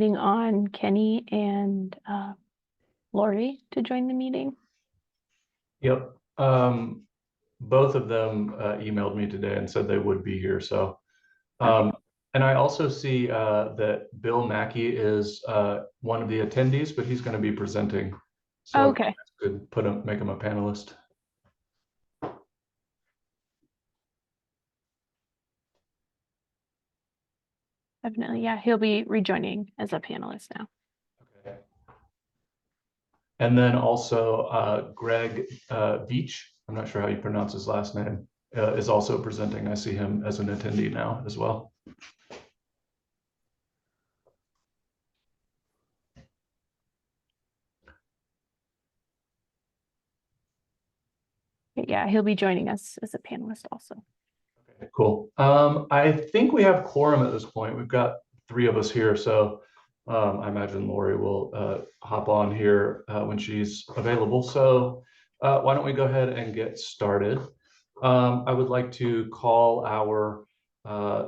on Kenny and Lori to join the meeting. Yep. Both of them emailed me today and said they would be here. So, and I also see that Bill Mackey is one of the attendees, but he's going to be presenting. So okay. Good. Make him a panelist. Definitely, yeah. He'll be rejoining as a panelist now. Okay. And then also Greg Beach, I'm not sure how you pronounce his last name, is also presenting. I see him as an attendee now as well. Yeah, he'll be joining us as a panelist also. Okay, cool. I think we have quorum at this point. We've got 3 of us here, so I imagine Lori will hop on here when she's available. So why don't we go ahead and get started? I would like to call our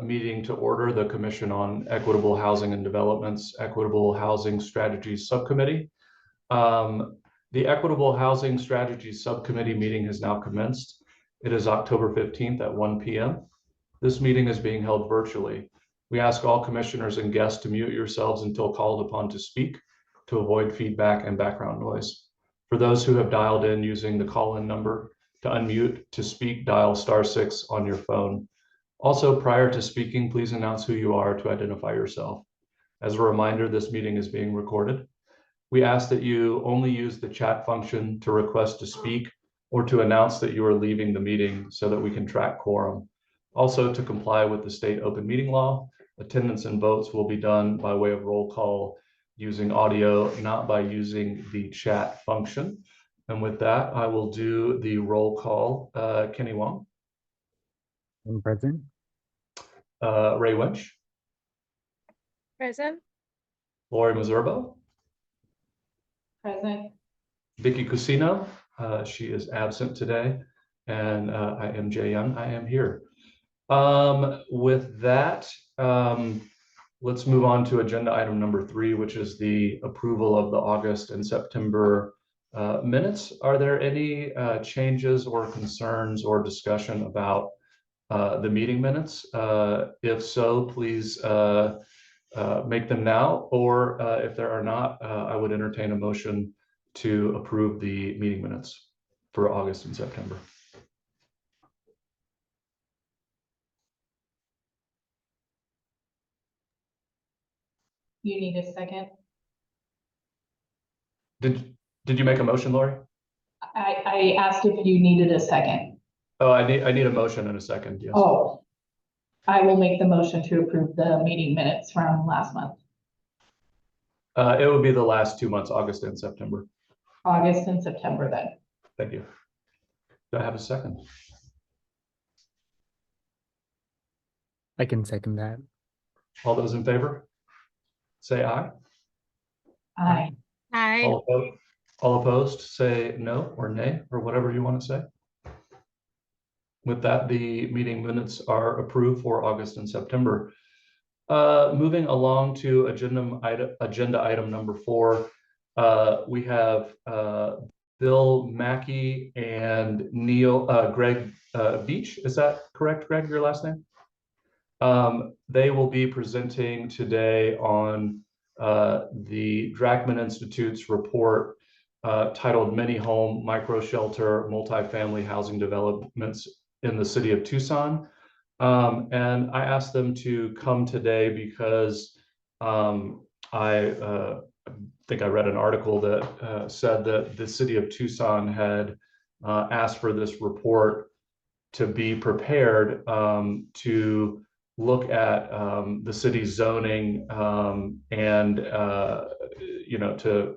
meeting to order, the Commission on Equitable Housing and Development's Equitable Housing Strategies Subcommittee. The Equitable Housing Strategies Subcommittee meeting has now commenced. It is October 15th at 1 p.m. This meeting is being held virtually. We ask all commissioners and guests to mute yourselves until called upon to speak to avoid feedback and background noise. For those who have dialed in using the call-in number, to unmute to speak, dial *6 on your phone. Also, prior to speaking, please announce who you are to identify yourself. As a reminder, this meeting is being recorded. We ask that you only use the chat function to request to speak or to announce that you are leaving the meeting so that we can track quorum. Also, to comply with the state open meeting law, attendance and votes will be done by way of roll call using audio, not by using the chat function. And with that, I will do the roll call. Kenny Wong. I'm present. Ray Winch. Present. Lori Mazurbo. Present. Vicky Cusino. She is absent today. And I am Jay Young. I am here. With that, let's move on to agenda item number 3, which is the approval of the August and September minutes. Are there any changes or concerns or discussion about the meeting minutes? If so, please make them now, or if there are not, I would entertain a motion to approve the meeting minutes for August and September. You need a second. Did you make a motion, Lori? I asked if you needed a second. Oh, I need a motion and a second. Yes. Oh, I will make the motion to approve the meeting minutes from last month. It would be the last 2 months, August and September. August and September then. Thank you. Do I have a second? I can second that. All those in favor? Say aye. Aye. Aye. All opposed, say no or nay or whatever you want to say. With that, the meeting minutes are approved for August and September. Moving along to agenda item number 4, we have Bill Mackey and Greg Beach. Is that correct, Greg, your last name? They will be presenting today on the Drachman Institute's report titled Many Home, Micro Shelter, Multifamily Housing Developments in the City of Tucson. And I asked them to come today because I think I read an article that said that the City of Tucson had asked for this report to be prepared to look at the city's zoning and to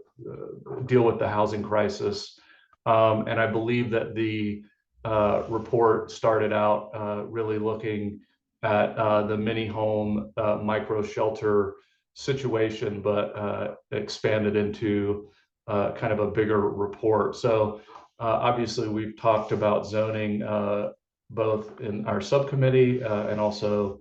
deal with the housing crisis. And I believe that the report started out really looking at the mini home micro shelter situation, but expanded into kind of a bigger report. So obviously we've talked about zoning both in our subcommittee and also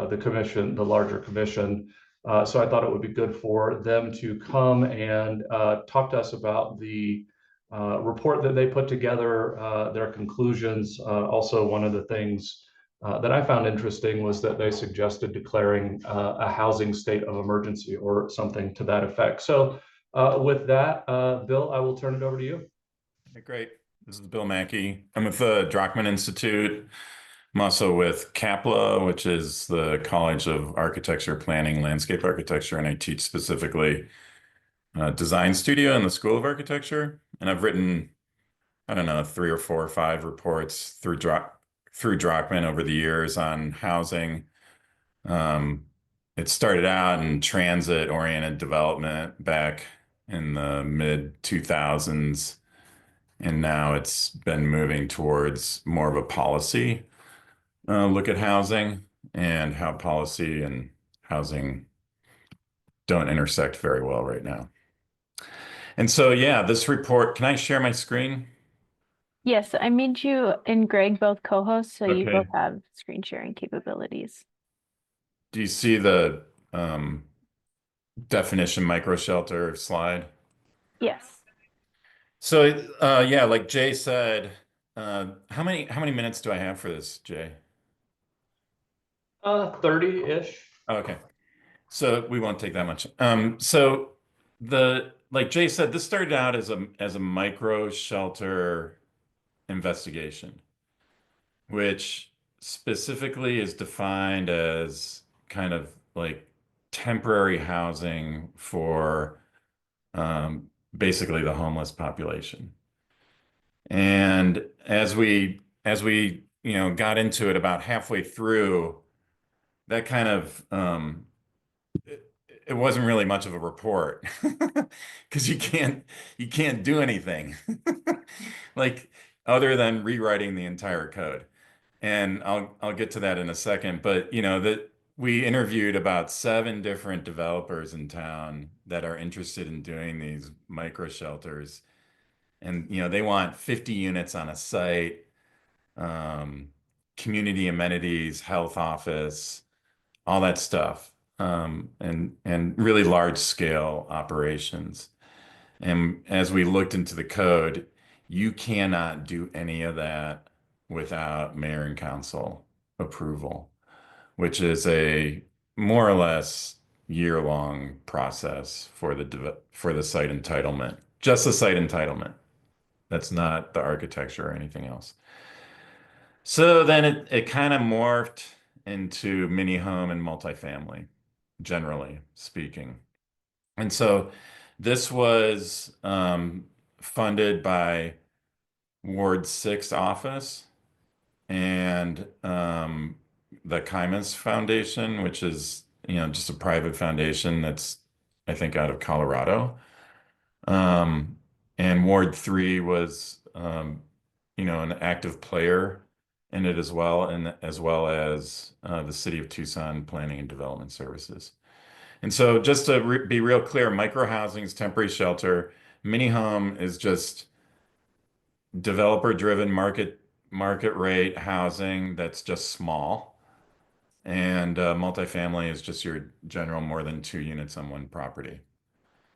the commission, the larger commission. So I thought it would be good for them to come and talk to us about the report that they put together, their conclusions. Also, one of the things that I found interesting was that they suggested declaring a housing state of emergency or something to that effect. So with that, Bill, I will turn it over to you. Okay, great. This is Bill Mackey. I'm with the Drockman Institute. I'm also with CAPLA, which is the College of Architecture, Planning, Landscape Architecture, and I teach specifically design studio in the School of Architecture. And I've written, I don't know, 3 or 4 or 5 reports through Drockman over the years on housing. It started out in transit-oriented development back in the mid 2000s. And now it's been moving towards more of a policy look at housing and how policy and housing don't intersect very well right now. And so, yeah, this report, can I share my screen? Yes, I made you and Greg both co-hosts, so you Okay. both have screen sharing capabilities. Do you see the definition microshelter slide? Yes. So, yeah, like Jay said, how many minutes do I have for this, Jay? 30-ish. Okay. So we won't take that much. So like Jay said, this started out as a micro shelter investigation, which specifically is defined as kind of like temporary housing for basically the homeless population. And as we got into it about halfway through, that kind of it wasn't really much of a report because you can't do anything like other than rewriting the entire code. And I'll get to that in a second. But that we interviewed about 7 different developers in town that are interested in doing these micro shelters. And they want 50 units on a site, um, community amenities, health office, all that stuff, and really large scale operations. And as we looked into the code, you cannot do any of that without mayor and council approval, which is a more or less year-long process for the site entitlement, just the site entitlement. That's not the architecture or anything else. So then it kind of morphed into mini home and multifamily, generally speaking. And so this was funded by Ward 6 office and the Kymas Foundation, which is just a private foundation that's, I think, out of Colorado. And Ward 3 was an active player in it as well, and as well as the City of Tucson Planning and Development Services. And so just to be real clear, micro housing is temporary shelter. Mini home is just developer-driven market rate housing that's just small. And multifamily is just your general more than 2 units on one property.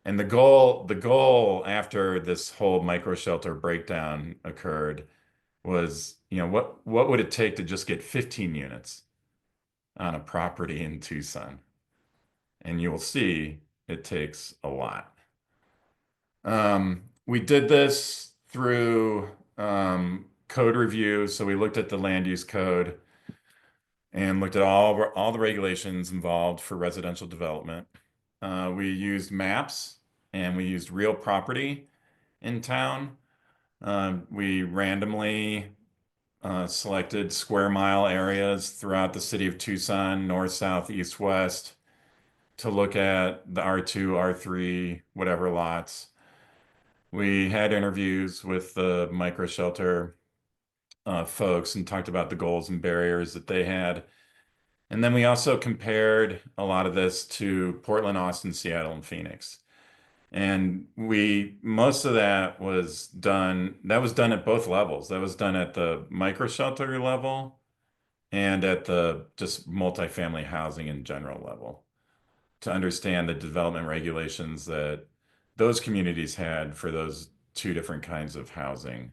And the goal after this whole micro shelter breakdown occurred was, what would it take to just get 15 units on a property in Tucson? And you will see it takes a lot. We did this through code review. So we looked at the land use code and looked at all the regulations involved for residential development. We used maps and we used real property in town. We randomly selected square mile areas throughout the city of Tucson, north, south, east, west, to look at the R2, R3, whatever lots. We had interviews with the micro shelter folks and talked about the goals and barriers that they had. And then we also compared a lot of this to Portland, Austin, Seattle, and Phoenix. And most of that was done at both levels. That was done at the micro shelter level and at the just multifamily housing in general level to understand the development regulations that those communities had for those two different kinds of housing.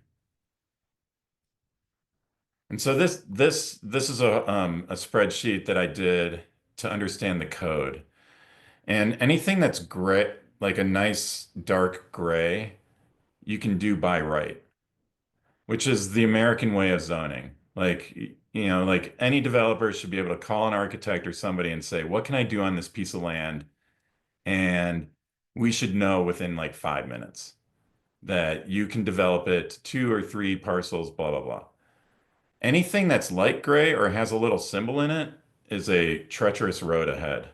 And so this is a spreadsheet that I did to understand the code. And anything that's gray, like a nice dark gray, you can do by right, which is the American way of zoning. Like, you know, like any developer should be able to call an architect or somebody and say, what can I do on this piece of land? And we should know within like 5 minutes that you can develop it to 2 or 3 parcels, blah, blah, blah. Anything that's light gray or has a little symbol in it is a treacherous road ahead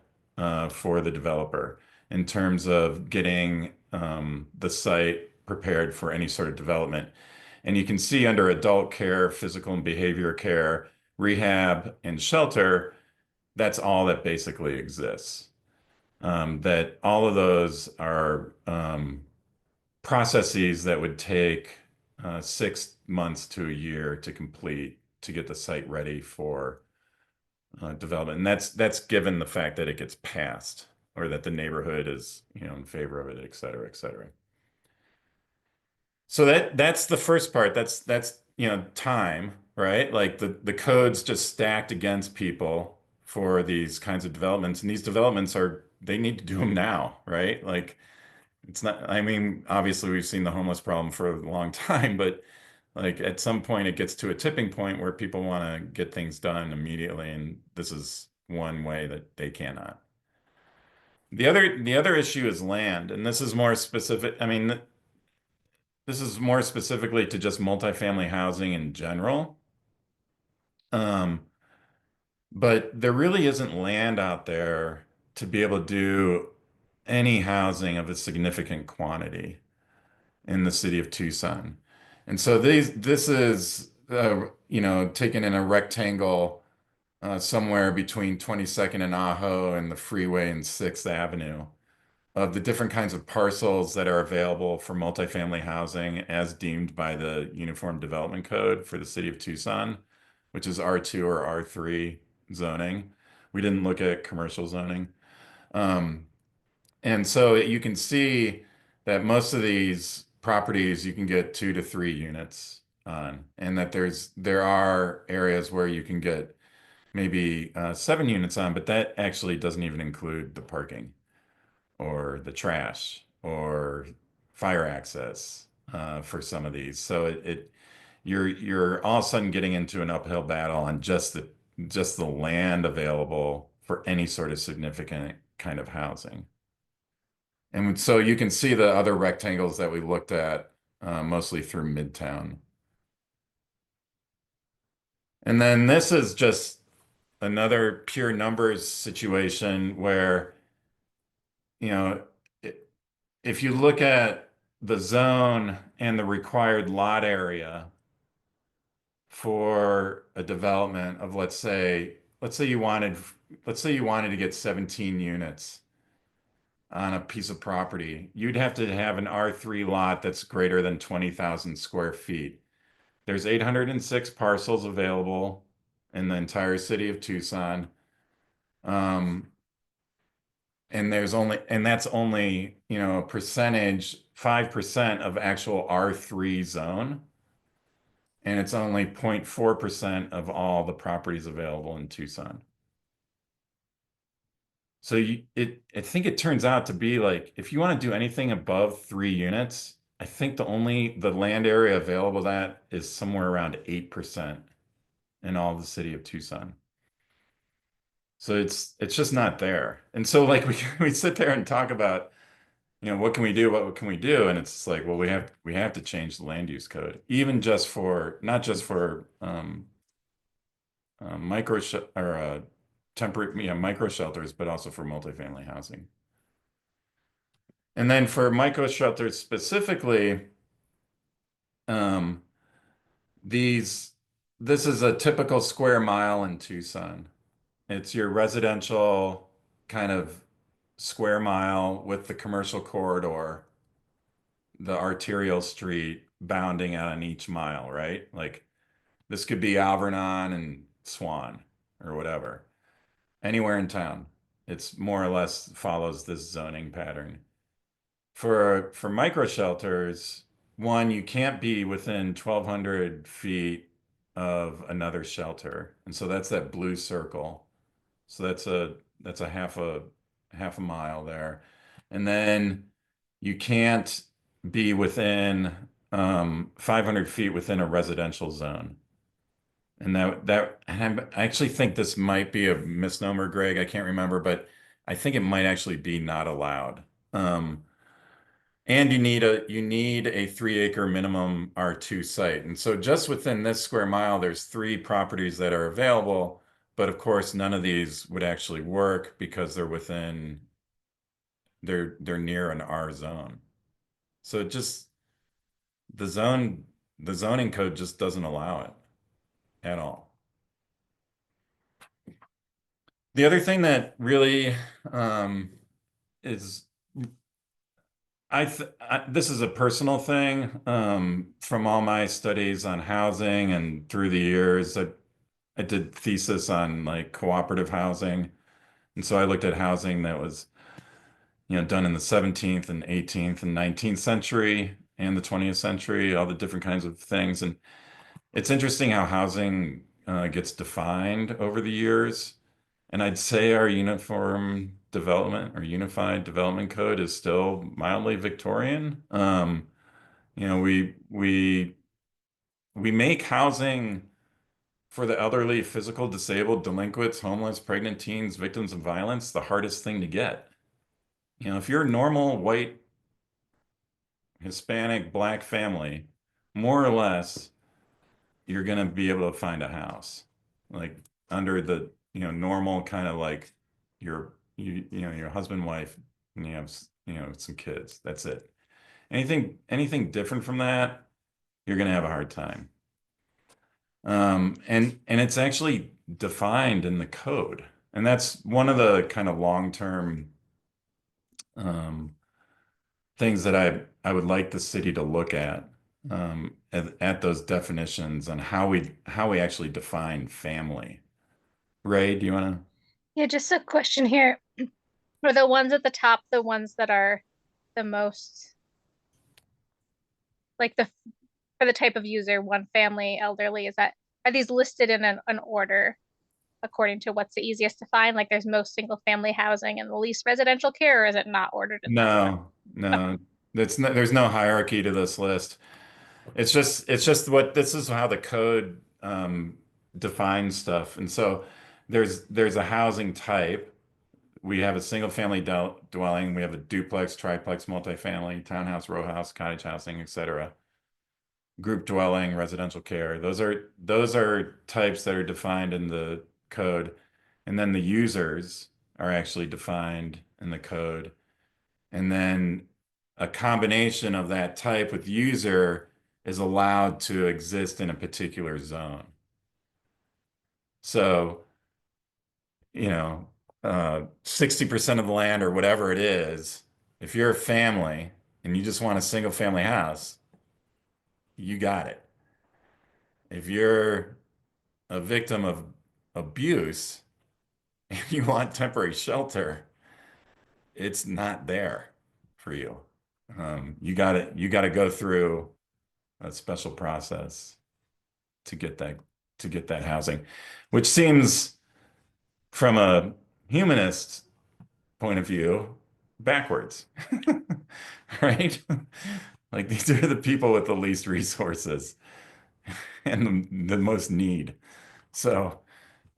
for the developer in terms of getting the site prepared for any sort of development. And you can see under adult care, physical and behavior care, rehab, and shelter, that's all that basically exists. That all of those are processes that would take 6 months to a year to complete to get the site ready for development. And that's given the fact that it gets passed or that the neighborhood is, you know, in favor of it, et cetera, et cetera. So that's the first part. That's you know, time, right? Like the code's just stacked against people for these kinds of developments, and these developments they need to do them now, right? Like it's not, I mean, obviously we've seen the homeless problem for a long time, but like at some point it gets to a tipping point where people want to get things done immediately, and this is one way that they cannot. The other issue is land, and this is more specific. I mean, this is more specifically to just multifamily housing in general. Um, but there really isn't land out there to be able to do any housing of a significant quantity in the city of Tucson. And so this is, you know, taken in a rectangle somewhere between 22nd and Ajo and the freeway and 6th Avenue of the different kinds of parcels that are available for multifamily housing as deemed by the Uniform Development Code for the city of Tucson, which is R2 or R3 zoning. We didn't look at commercial zoning. And so you can see that most of these properties you can get 2 to 3 units on, and that there are areas where you can get maybe 7 units on, but that actually doesn't even include the parking or the trash or fire access for some of these. So you're all of a sudden getting into an uphill battle on just the land available for any sort of significant kind of housing. And so you can see the other rectangles that we looked at mostly through Midtown. And then this is just another pure numbers situation where, you know, if you look at the zone and the required lot area for a development of, let's say you wanted to get 17 units on a piece of property, you'd have to have an R3 lot that's greater than 20,000 square feet. There's 806 parcels available in the entire city of Tucson. And that's only, you know, a percentage, 5% of actual R3 zone. And it's only 0.4% of all the properties available in Tucson. So I think it turns out to be like, if you want to do anything above 3 units, I think the land area available that is somewhere around 8% in all the city of Tucson. So it's just not there. And so like we sit there and talk about, you know, what can we do? What can we do? And it's like, well, we have to change the land use code, even just for not just for temporary micro shelters, but also for multifamily housing. And then for micro shelters specifically, this is a typical square mile in Tucson. It's your residential kind of square mile with the commercial corridor, the arterial street bounding out on each mile, right? Like this could be Alvernon and Swan or whatever, anywhere in town. It's more or less follows this zoning pattern. For micro shelters, one, you can't be within 1,200 feet of another shelter. And so that's that blue circle. So that's a half a mile there. And then you can't be within 500 feet within a residential zone. And and I actually think this might be a misnomer, Greg. I can't remember, but I think it might actually be not allowed. And you need a 3-acre minimum R2 site. And so just within this square mile, there's 3 properties that are available. But of course, none of these would actually work because they're near an R zone. So it just the zoning code just doesn't allow it at all. The other thing that really is this is a personal thing from all my studies on housing and through the years. I did thesis on like cooperative housing, and so I looked at housing that was done in the 17th and 18th and 19th century and the 20th century, all the different kinds of things. And it's interesting how housing gets defined over the years. And I'd say our uniform development or unified development code is still mildly Victorian. We make housing for the elderly, physical, disabled, delinquents, homeless, pregnant teens, victims of violence, the hardest thing to get. If you're a normal white, Hispanic, black family, more or less, you're gonna be able to find a house, like under the normal kind of like your husband, wife, and you have some kids. That's it. Anything different from that, you're gonna have a hard time. And it's actually defined in the code, and that's one of the kind of long-term things that I would like the city to look at those definitions on how we actually define family. Ray, do you want to? Yeah, just a question here. Are the ones at the top the ones that are the most like for the type of user, one family, elderly, are these listed in an order according to what's the easiest to find? Like there's most single family housing and the least residential care, or is it not ordered in that order? No. There's no hierarchy to this list. It's just this is how the code defines stuff. And so there's a housing type. We have a single family dwelling, we have a duplex, triplex, multifamily, townhouse, row house, cottage housing, etc. Group dwelling, residential care. Those are types that are defined in the code. And then the users are actually defined in the code. And then a combination of that type with user is allowed to exist in a particular zone. So, 60% of the land or whatever it is, if you're a family and you just want a single family house, you got it. If you're a victim of abuse and you want temporary shelter, it's not there for you. You got to go through a special process to get that housing, which seems from a humanist point of view backwards, right? Like these are the people with the least resources and the most need. So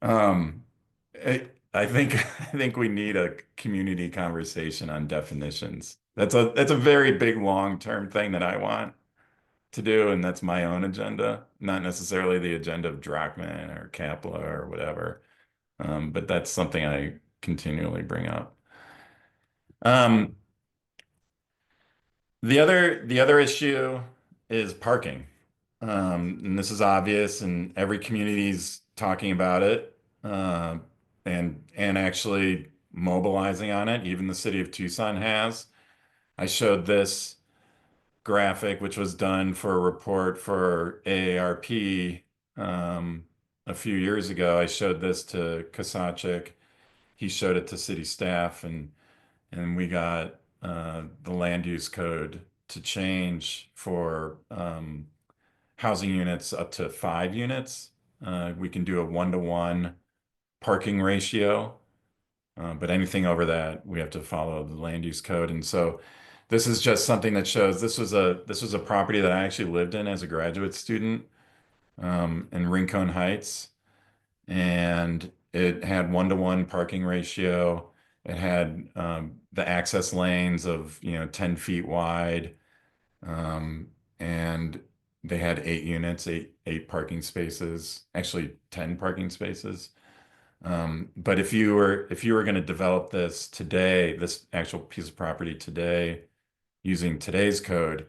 I think we need a community conversation on definitions. That's a very big long-term thing that I want to do, and that's my own agenda, not necessarily the agenda of Drachman or Kapla or whatever. But that's something I continually bring up. The other issue is parking. And this is obvious, and every community's talking about it, and actually mobilizing on it. Even the city of Tucson has. I showed this graphic, which was done for a report for AARP a few years ago. I showed this to Kasachik. he showed it to city staff, and we got the land use code to change for housing units up to 5 units. We can do a 1-to-1 parking ratio, but anything over that, we have to follow the land use code. And so this is just something that shows this was a property that I actually lived in as a graduate student in Rincon Heights, and it had 1-to-1 parking ratio. It had the access lanes of 10 feet wide, and they had 8 units, eight parking spaces, actually 10 parking spaces. But if you were going to develop this today, this actual piece of property today, using today's code,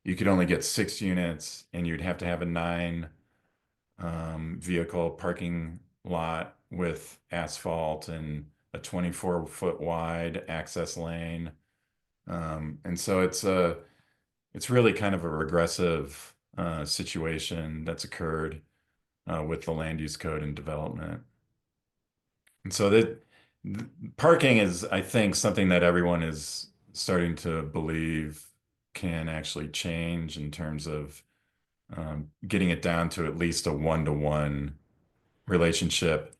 you could only get 6 units, and you'd have to have a 9 vehicle parking lot with asphalt and a 24-foot wide access lane. And so it's really kind of a regressive situation that's occurred with the land use code and development. And so that parking is, I think, something that everyone is starting to believe can actually change in terms of getting it down to at least a 1-to-1 relationship,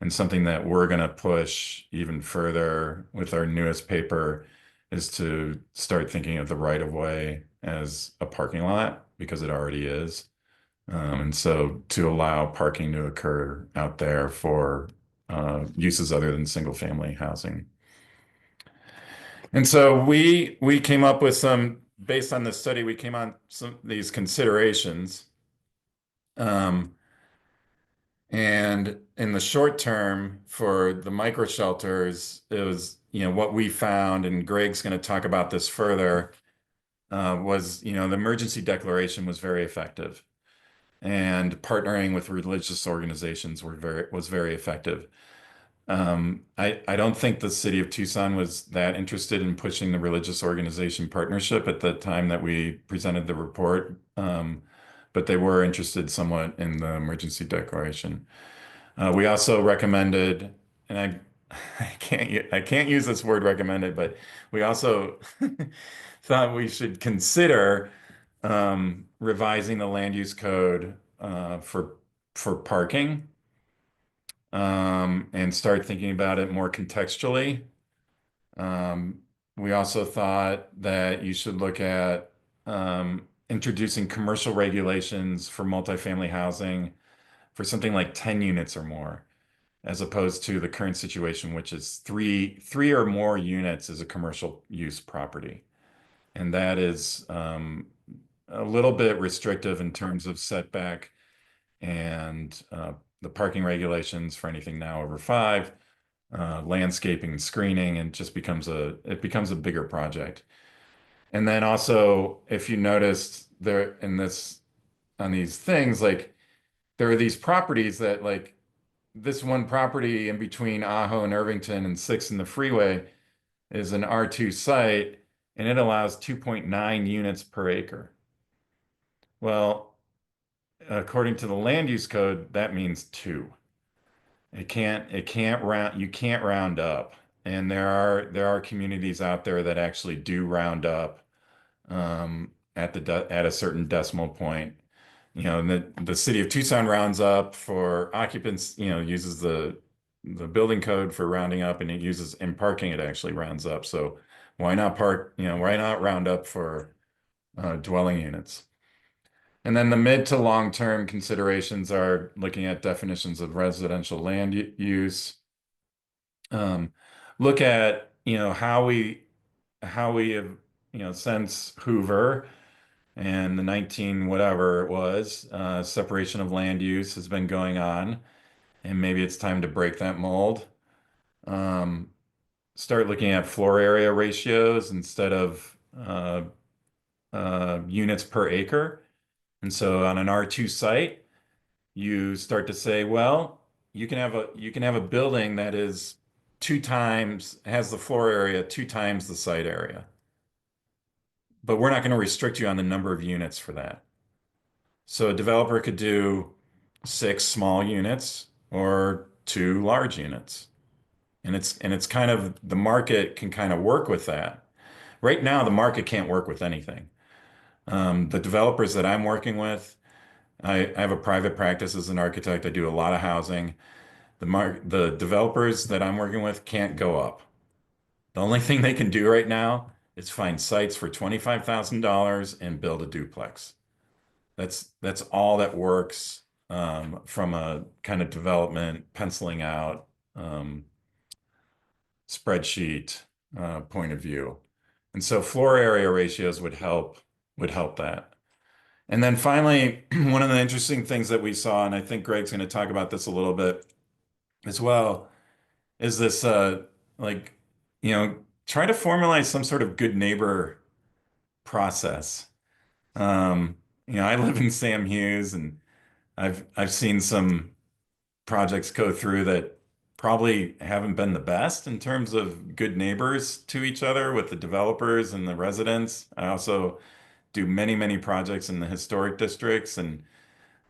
and something that we're going to push even further with our newest paper is to start thinking of the right of way as a parking lot, because it already is. And so to allow parking to occur out there for uses other than single family housing. And so we came up with based on this study, we came on these considerations. And in the short term for the micro shelters, it was, what we found, and Greg's going to talk about this further, was, the emergency declaration was very effective, and partnering with religious organizations was very effective. I don't think the city of Tucson was that interested in pushing the religious organization partnership at the time that we presented the report, but they were interested somewhat in the emergency declaration. We also recommended, and I can't use this word recommended, but we also thought we should consider revising the land use code for parking, and start thinking about it more contextually. We also thought that you should look at introducing commercial regulations for multifamily housing for something like 10 units or more, as opposed to the current situation, which is three or more units is a commercial use property. And that is a little bit restrictive in terms of setback and the parking regulations for anything now over 5, landscaping and screening, and just becomes a bigger project. And then also, if you noticed there on these things, like there are these properties that, like this one property in between Ajo and Irvington and 6th and the freeway is an R2 site, and it allows 2.9 units per acre. Well, according to the land use code, that means 2. You can't round up. And there are communities out there that actually do round up at a certain decimal point. And the city of Tucson rounds up for occupants, uses the building code for rounding up, and it uses in parking, it actually rounds up. So why not round up for dwelling units? And then the mid to long-term considerations are looking at definitions of residential land use. Look at, how we have, since Hoover and the 19 whatever it was, separation of land use has been going on, and maybe it's time to break that mold. Start looking at floor area ratios instead of units per acre. And so on an R2 site, you start to say, well, you can have a building that is has the floor area 2 times the site area. But we're not going to restrict you on the number of units for that. So a developer could do 6 small units or 2 large units. And it's kind of, the market can kind of work with that. Right now, the market can't work with anything. The developers that I'm working with, I have a private practice as an architect. I do a lot of housing. The developers that I'm working with can't go up. The only thing they can do right now is find sites for $25,000 and build a duplex. That's all that works from a kind of development, penciling out spreadsheet point of view. And so floor area ratios would help that. And then finally, one of the interesting things that we saw, and I think Greg's going to talk about this a little bit as well, is this like, try to formalize some sort of good neighbor process. I live in Sam Hughes, and I've seen some projects go through that probably haven't been the best in terms of good neighbors to each other with the developers and the residents. I also do many projects in the historic districts, and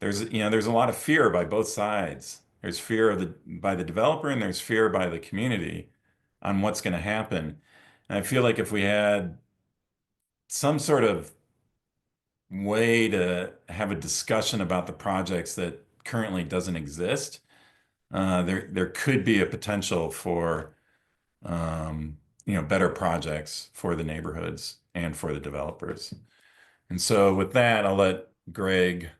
there's a lot of fear by both sides. There's fear by the developer, and there's fear by the community on what's going to happen. And I feel like if we had some sort of way to have a discussion about the projects that currently doesn't exist, there could be a potential for better projects for the neighborhoods and for the developers. And so with that, I'll let Greg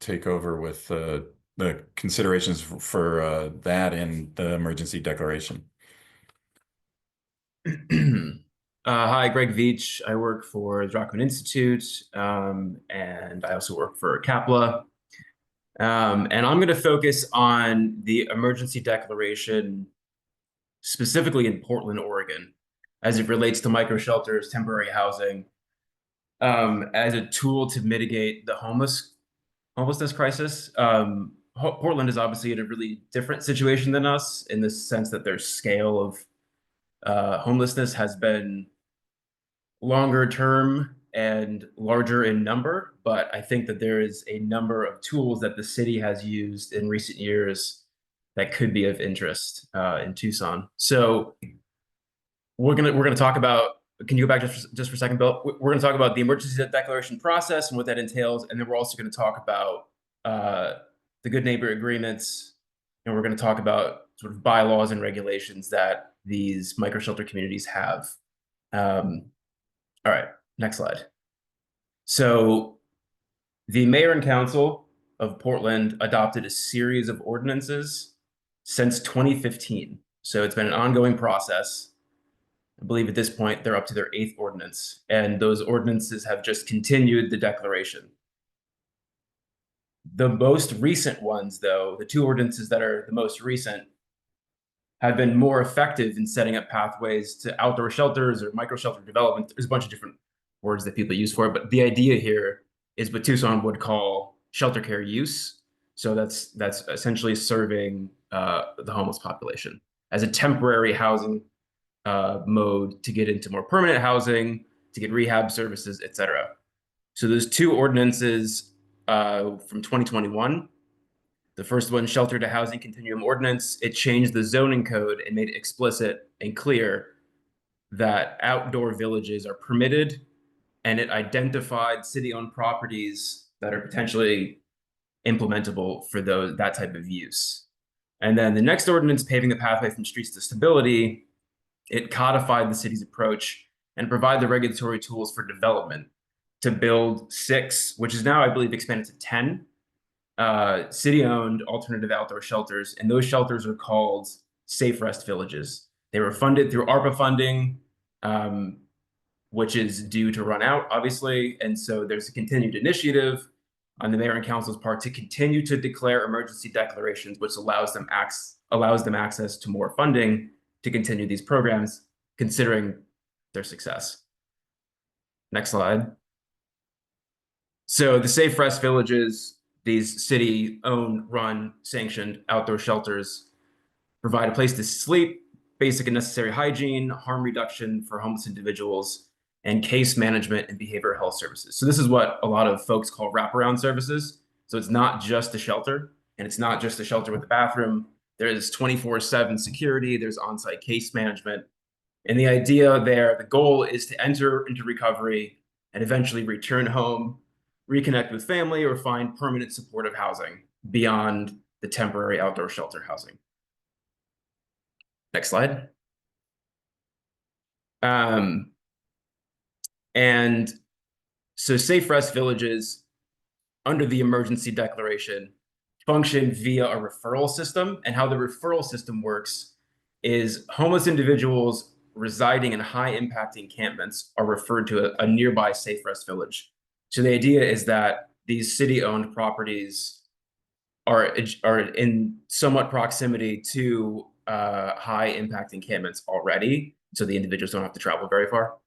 take over with the considerations for that and the emergency declaration. Hi, Greg Veach. I work for the Rockman Institute, and I also work for CAPLA. And I'm going to focus on the emergency declaration, specifically in Portland, Oregon, as it relates to micro shelters, temporary housing, as a tool to mitigate the homelessness crisis. Portland is obviously in a really different situation than us in the sense that their scale of homelessness has been longer term and larger in number, but I think that there is a number of tools that the city has used in recent years that could be of interest in Tucson. So we're gonna talk about. Can you go back just for a second, Bill? We're going to talk about the emergency declaration process and what that entails, and then we're also going to talk about the good neighbor agreements, and we're going to talk about sort of bylaws and regulations that these micro shelter communities have. All right, next slide. So the mayor and council of Portland adopted a series of ordinances since 2015. So it's been an ongoing process. I believe at this point, they're up to their 8th ordinance, and those ordinances have just continued the declaration. The most recent ones, though, the 2 ordinances that are the most recent, have been more effective in setting up pathways to outdoor shelters or micro shelter development. There's a bunch of different words that people use for it, but the idea here is what Tucson would call shelter care use. So that's essentially serving the homeless population as a temporary housing mode to get into more permanent housing, to get rehab services, etc. So there's 2 ordinances from 2021. The first one, Shelter to Housing Continuum Ordinance, it changed the zoning code and made it explicit and clear that outdoor villages are permitted, and it identified city-owned properties that are potentially implementable for that type of use. And then the next ordinance, Paving the Pathway from Streets to Stability, it codified the city's approach and provide the regulatory tools for development to build 6, which is now, I believe, expanded to 10 city-owned alternative outdoor shelters. And those shelters are called Safe Rest Villages. They were funded through ARPA funding, which is due to run out, obviously. And so there's a continued initiative on the mayor and council's part to continue to declare emergency declarations, which allows them access to more funding to continue these programs, considering their success. Next slide. So the Safe Rest Villages, these city-owned, run, sanctioned outdoor shelters, provide a place to sleep, basic and necessary hygiene, harm reduction for homeless individuals, and case management and behavioral health services. So this is what a lot of folks call wraparound services. So it's not just a shelter, and it's not just a shelter with a bathroom. There's 24/7 security, there's on-site case management. And the idea there, the goal is to enter into recovery and eventually return home, reconnect with family, or find permanent supportive housing beyond the temporary outdoor shelter housing. Next slide. And so Safe Rest Villages, under the emergency declaration, function via a referral system. And how the referral system works is homeless individuals residing in high impact encampments are referred to a nearby Safe Rest Village. So the idea is that these city-owned properties are in somewhat proximity to high impact encampments already, so the individuals don't have to travel very far.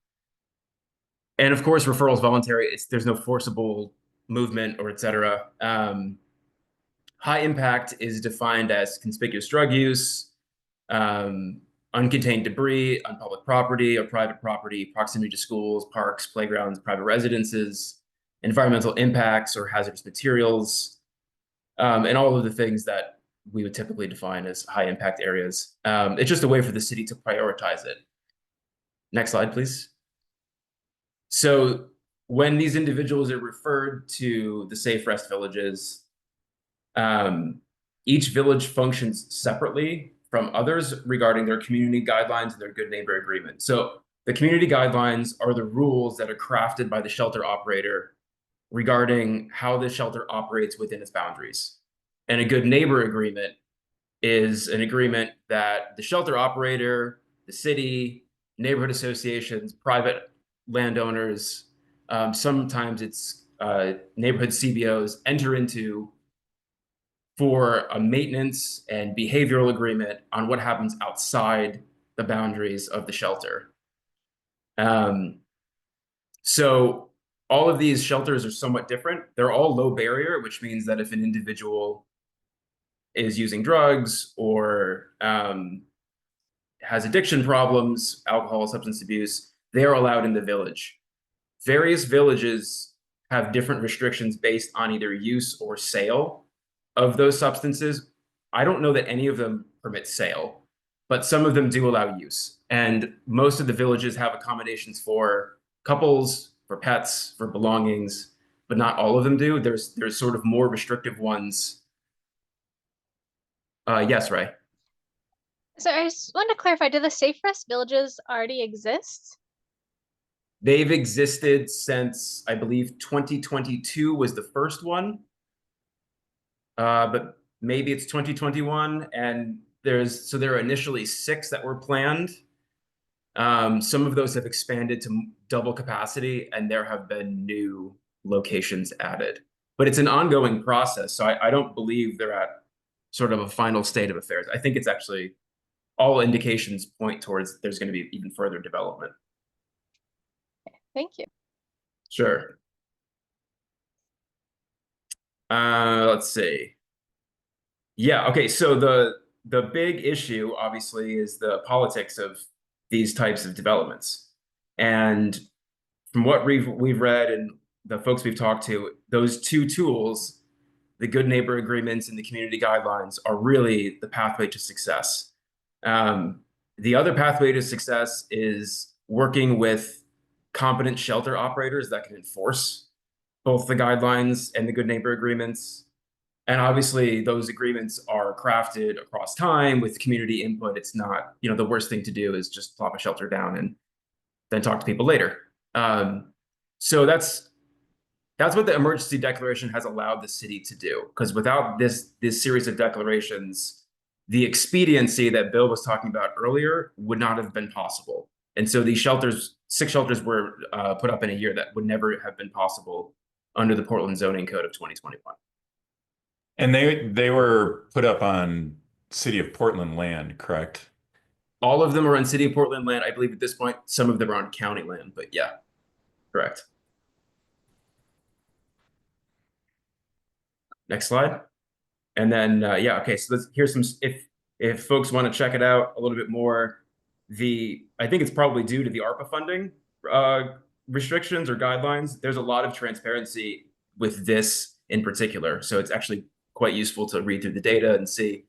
And of course, referral is voluntary. There's no forcible movement or et cetera. High impact is defined as conspicuous drug use, uncontained debris on public property or private property, proximity to schools, parks, playgrounds, private residences, environmental impacts or hazardous materials, and all of the things that we would typically define as high impact areas. It's just a way for the city to prioritize it. Next slide, please. So when these individuals are referred to the Safe Rest Villages, each village functions separately from others regarding their community guidelines and their good neighbor agreement. So the community guidelines are the rules that are crafted by the shelter operator regarding how the shelter operates within its boundaries. And a good neighbor agreement is an agreement that the shelter operator, the city, neighborhood associations, private landowners, sometimes it's neighborhood CBOs enter into for a maintenance and behavioral agreement on what happens outside the boundaries of the shelter. So all of these shelters are somewhat different. They're all low barrier, which means that if an individual is using drugs or has addiction problems, alcohol, substance abuse, they are allowed in the village. Various villages have different restrictions based on either use or sale of those substances. I don't know that any of them permit sale, but some of them do allow use. And most of the villages have accommodations for couples, for pets, for belongings, but not all of them do. There's sort of more restrictive ones. Yes, Ray. So I just want to clarify, do the Safe Rest Villages already exist? They've existed since, I believe, 2022 was the first one. But maybe it's 2021, and there are initially 6 that were planned. Some of those have expanded to double capacity, and there have been new locations added. But it's an ongoing process, so I don't believe they're at sort of a final state of affairs. I think it's actually all indications point towards there's going to be even further development. Thank you. Sure. Let's see. Yeah, okay, so the big issue, obviously, is the politics of these types of developments. And from what we've read and the folks we've talked to, those 2 tools, the good neighbor agreements and the community guidelines, are really the pathway to success. The other pathway to success is working with competent shelter operators that can enforce both the guidelines and the good neighbor agreements. And obviously those agreements are crafted across time with community input. It's not, the worst thing to do is just plop a shelter down and then talk to people later. So that's what the emergency declaration has allowed the city to do. Because without this series of declarations, the expediency that Bill was talking about earlier would not have been possible. And so these 6 shelters were put up in a year that would never have been possible under the Portland Zoning Code of 2021. And they were put up on City of Portland land, correct? All of them are on City of Portland land. I believe at this point, some of them are on county land, but yeah, correct. Next slide. And then, yeah, okay, so here's some, if folks want to check it out a little bit more, I think it's probably due to the ARPA funding restrictions or guidelines. There's a lot of transparency with this in particular. So it's actually quite useful to read through the data and see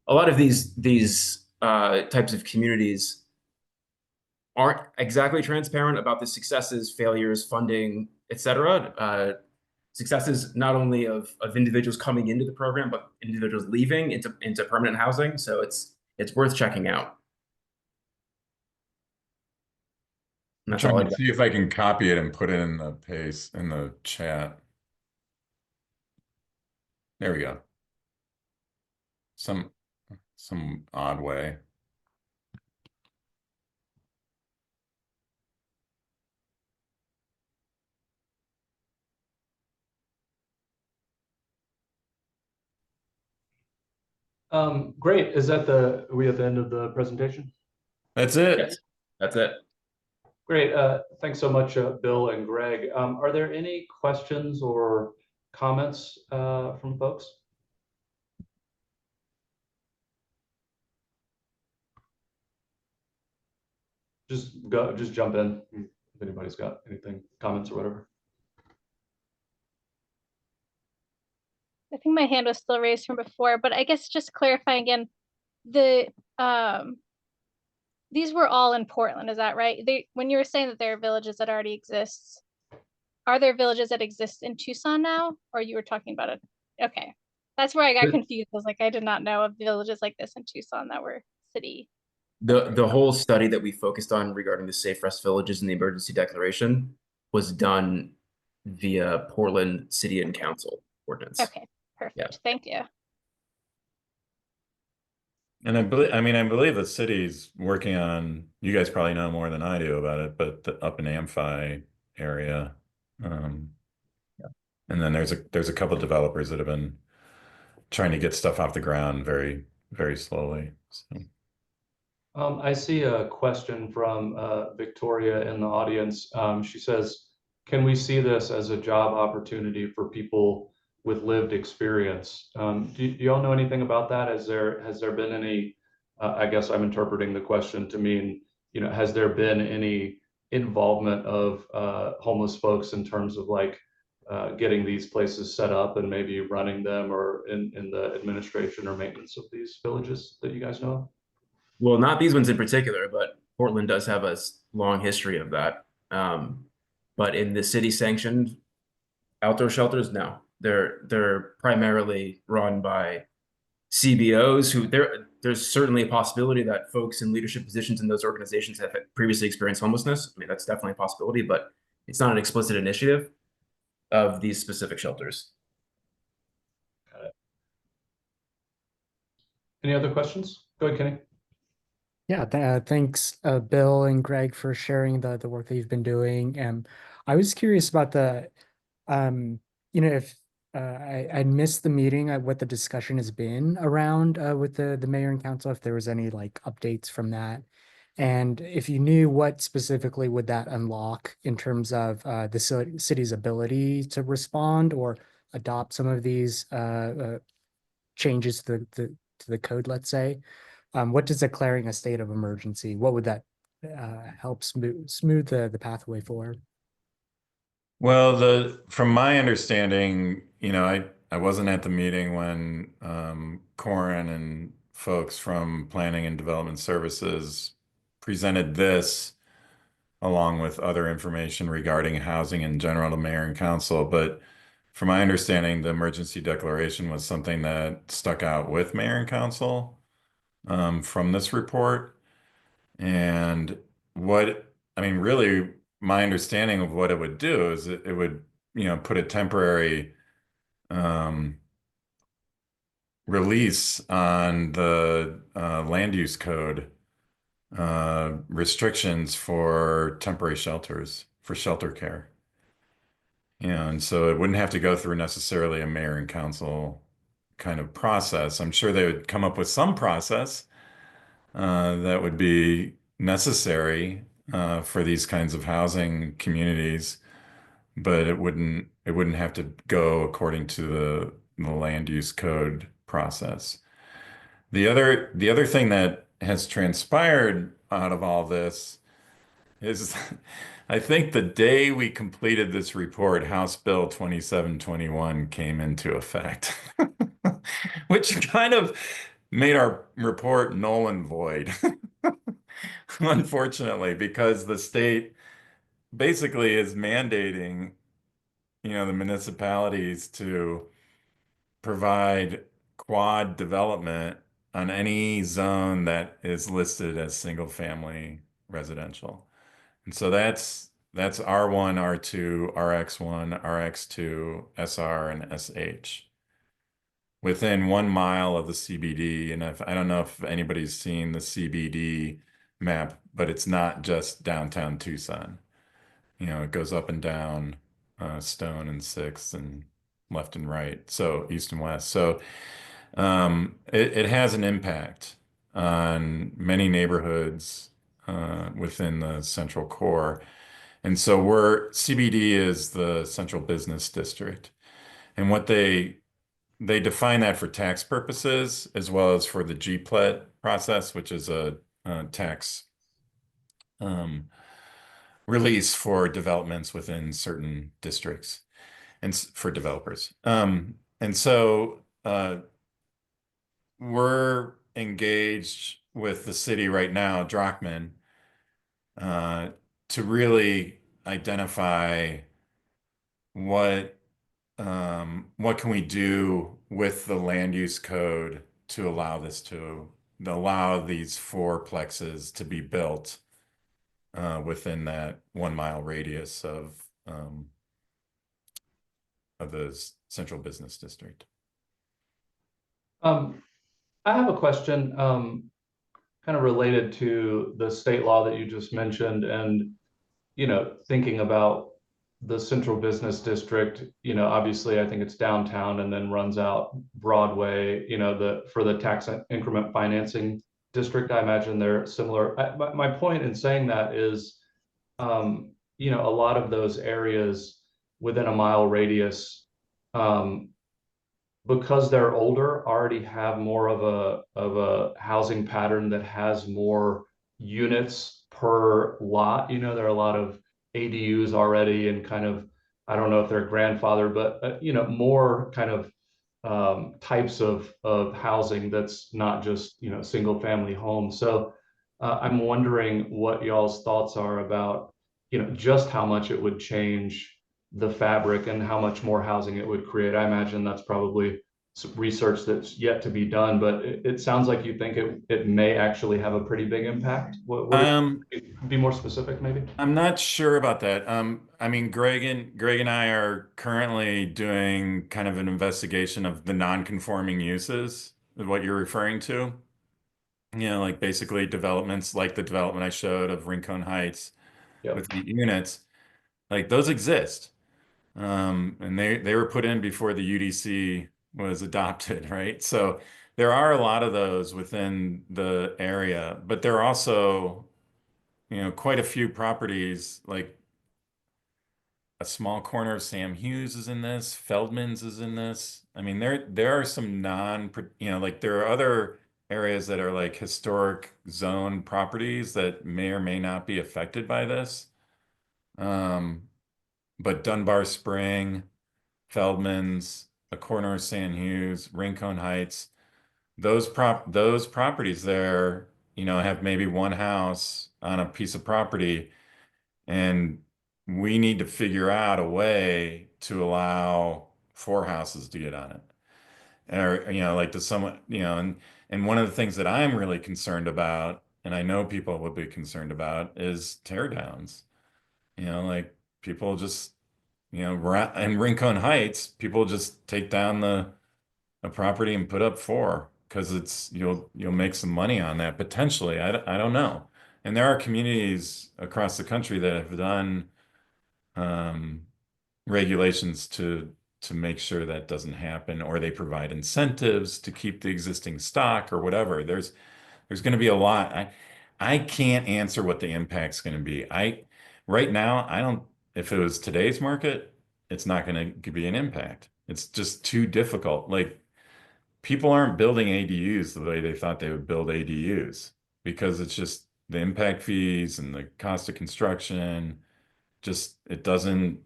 a lot of these types of communities aren't exactly transparent about the successes, failures, funding, etc. Successes not only of individuals coming into the program, but individuals leaving into permanent housing. So it's worth checking out. And I'm that's all trying I to see if I can copy it and put it in the paste in the chat. There we go. Some odd way. Great. Are we at the end of the presentation? That's it. Yes, that's it. Great. Thanks so much, Bill and Greg. Are there any questions or comments from folks? Just jump in if anybody's got anything, comments or whatever. I think my hand was still raised from before, but I guess just clarifying again, the these were all in Portland, is that right? When you were saying that there are villages that already exist, are there villages that exist in Tucson now, or you were talking about it? Okay, that's where I got confused. I was like, I did not know of villages like this in Tucson that were city. The whole study that we focused on regarding the safe rest villages and the emergency declaration was done via Portland City and Council ordinance. Okay, perfect. Yeah. Thank you. And I believe the city's working on, you guys probably know more than I do about it, but up in Amphi area. And then there's a couple of developers that have been trying to get stuff off the ground very, very slowly. So. I see a question from Victoria in the audience. She says, can we see this as a job opportunity for people with lived experience? Do y'all know anything about that? Has there been any, I guess I'm interpreting the question to mean, has there been any involvement of homeless folks in terms of like getting these places set up and maybe running them, or in the administration or maintenance of these villages that you guys know of? Well, not these ones in particular, but Portland does have a long history of that. But in the city sanctioned outdoor shelters, no, they're primarily run by CBOs who there's certainly a possibility that folks in leadership positions in those organizations have previously experienced homelessness. I mean, that's definitely a possibility, but it's not an explicit initiative of these specific shelters. Got it. Any other questions? Go ahead, Kenny. Yeah, thanks, Bill and Greg, for sharing the work that you've been doing. And I was curious about if I missed the meeting, what the discussion has been around with the mayor and council, if there was any like updates from that. And if you knew, what specifically would that unlock in terms of the city's ability to respond or adopt some of these changes to the code, let's say? What does declaring a state of emergency, what would that help smooth the pathway for? Well, from my understanding, I wasn't at the meeting when Corin and folks from Planning and Development Services presented this, along with other information regarding housing in general to mayor and council. But from my understanding, the emergency declaration was something that stuck out with mayor and council from this report. And really, my understanding of what it would do is it would, put a temporary release on the land use code restrictions for temporary shelters, for shelter care. And so it wouldn't have to go through necessarily a mayor and council kind of process. I'm sure they would come up with some process that would be necessary for these kinds of housing communities, but it wouldn't have to go according to the land use code process. The other thing that has transpired out of all this is I think the day we completed this report, House Bill 2721 came into effect, which kind of made our report null and void. Unfortunately, because the state basically is mandating, the municipalities to provide quad development on any zone that is listed as single family residential. And so that's R1, R2, RX1, RX2, SR, and SH within 1 mile of the CBD. And I don't know if anybody's seen the CBD map, but it's not just downtown Tucson. It goes up and down Stone and Sixth and left and right, so east and west. So it has an impact on many neighborhoods within the central core. And so CBD is the central business district. And what they define that for tax purposes as well as for the GPLET process, which is a tax release for developments within certain districts and for developers. And so we're engaged with the city right now, Drachman, to really identify what can we do with the land use code to allow these fourplexes to be built within that 1 mile radius of the central business district. I have a question, kind of related to the state law that you just mentioned, and thinking about the central business district. Obviously, I think it's downtown and then runs out Broadway. For the tax increment financing district, I imagine they're similar. My point in saying that is, a lot of those areas within a mile radius, because they're older, already have more of a housing pattern that has more units per lot. There are a lot of ADUs already, and kind of, I don't know if they're grandfathered, but more kind of types of housing that's not just single family homes. So I'm wondering what y'all's thoughts are about just how much it would change the fabric and how much more housing it would create. I imagine that's probably some research that's yet to be done, but it sounds like you think it may actually have a pretty big impact. Be more specific, maybe? I'm not sure about that. I mean, Greg and I are currently doing kind of an investigation of the non-conforming uses of what you're referring to. Like basically developments like the development I showed of Rincon Heights with the units, like those exist. And they were put in before the UDC was adopted, right? So there are a lot of those within the area, but there are also, quite a few properties, like a small corner of Sam Hughes is in this, Feldman's is in this. I mean, there are some like there are other areas that are like historic zone properties that may or may not be affected by this. But Dunbar Spring, Feldman's, a corner of San Hughes, Rincon Heights, those properties there, have maybe one house on a piece of property, and we need to figure out a way to allow 4 houses to get on it. Or, like to someone, and one of the things that I'm really concerned about, and I know people would be concerned about, is tear downs. Like people just, in Rincon Heights, people just take down a property and put up 4 because you'll make some money on that potentially. I don't know. And there are communities across the country that have done regulations to make sure that doesn't happen, or they provide incentives to keep the existing stock or whatever. There's going to be a lot. I can't answer what the impact's going to be. Right now, I don't. If it was today's market, it's not going to be an impact. It's just too difficult. Like people aren't building ADUs the way they thought they would build ADUs because it's just the impact fees and the cost of construction. Just it doesn't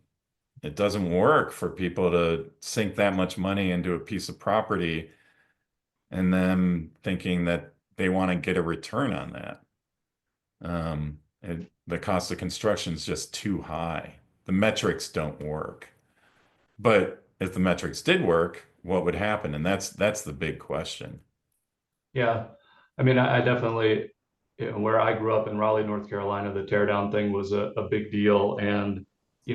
work for people to sink that much money into a piece of property and them thinking that they want to get a return on that. The cost of construction is just too high. The metrics don't work. But if the metrics did work, what would happen? And that's the big question. Yeah, I mean, I definitely, where I grew up in Raleigh, North Carolina, the tear down thing was a big deal. And,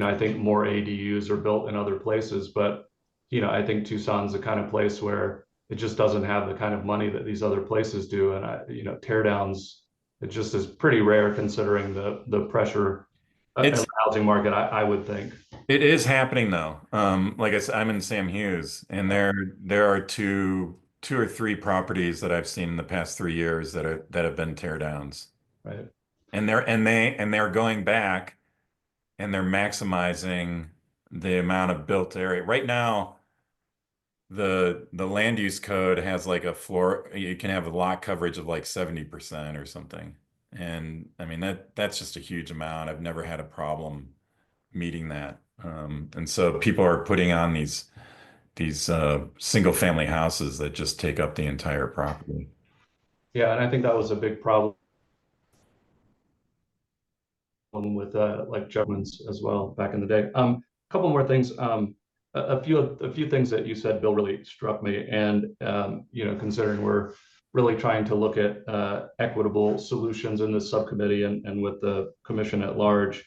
I think more ADUs are built in other places, but, I think Tucson's the kind of place where it just doesn't have the kind of money that these other places do. And tear downs, it just is pretty rare considering the pressure in the housing market, I would think. It is happening though. Like I said, I'm in Sam Hughes, and there are two or three properties that I've seen in the past 3 years that have been tear downs. Right. And they're going back and they're maximizing the amount of built area. Right now, the land use code has like a floor, you can have a lot coverage of like 70% or something. And I mean that's just a huge amount. I've never had a problem meeting that. And so people are putting on these single family houses that just take up the entire property. Yeah, and I think that was a big problem with like judgments as well back in the day. A couple more things. A few things that you said, Bill, really struck me. And considering we're really trying to look at equitable solutions in this subcommittee and with the commission at large,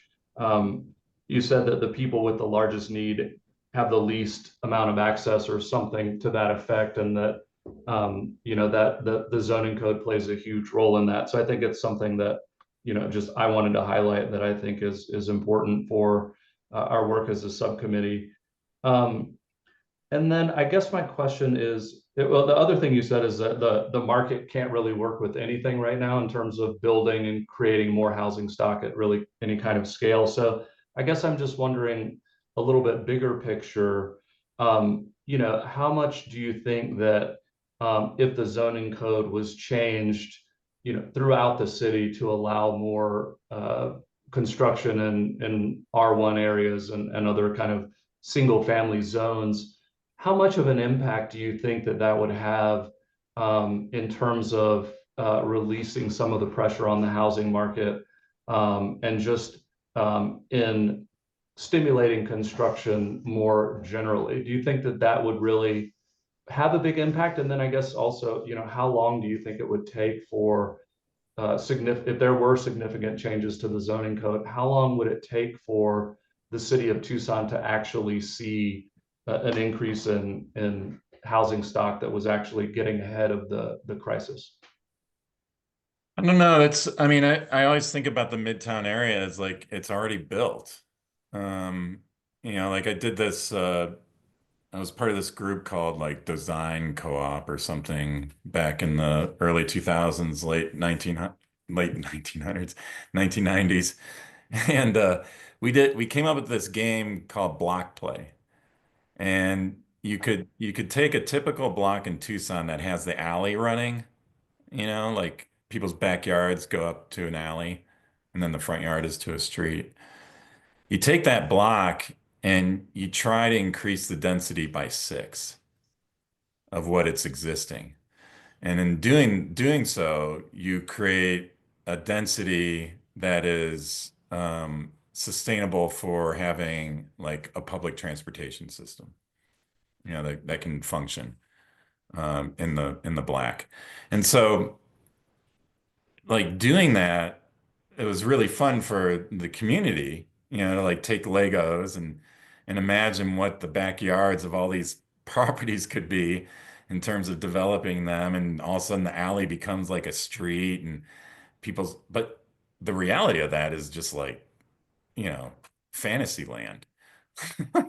you said that the people with the largest need have the least amount of access or something to that effect, and that that the zoning code plays a huge role in that. So I think it's something that just I wanted to highlight that I think is important for our work as a subcommittee. And then I guess my question is, well, the other thing you said is that the market can't really work with anything right now in terms of building and creating more housing stock at really any kind of scale. So I guess I'm just wondering a little bit bigger picture, how much do you think that if the zoning code was changed, throughout the city to allow more construction in R1 areas and other kind of single family zones, how much of an impact do you think that would have in terms of releasing some of the pressure on the housing market and just in stimulating construction more generally? Do you think that would really have a big impact? And then I guess also, how long do you think it would take for if there were significant changes to the zoning code, how long would it take for the city of Tucson to actually see an increase in housing stock that was actually getting ahead of the crisis? I don't know. I mean, I always think about the Midtown area as like it's already built. Like I did this, I was part of this group called like Design Co-op or something back in the early 2000s, late 1900s, 1990s. And we came up with this game called block play. And you could take a typical block in Tucson that has the alley running, like people's backyards go up to an alley and then the front yard is to a street. You take that block and you try to increase the density by 6 of what it's existing. And in doing so, you create a density that is sustainable for having like a public transportation system, that can function in the black. And so like doing that, it was really fun for the community, to like take Legos and imagine what the backyards of all these properties could be in terms of developing them. And all of a sudden the alley becomes like a street and but the reality of that is just like, fantasy land.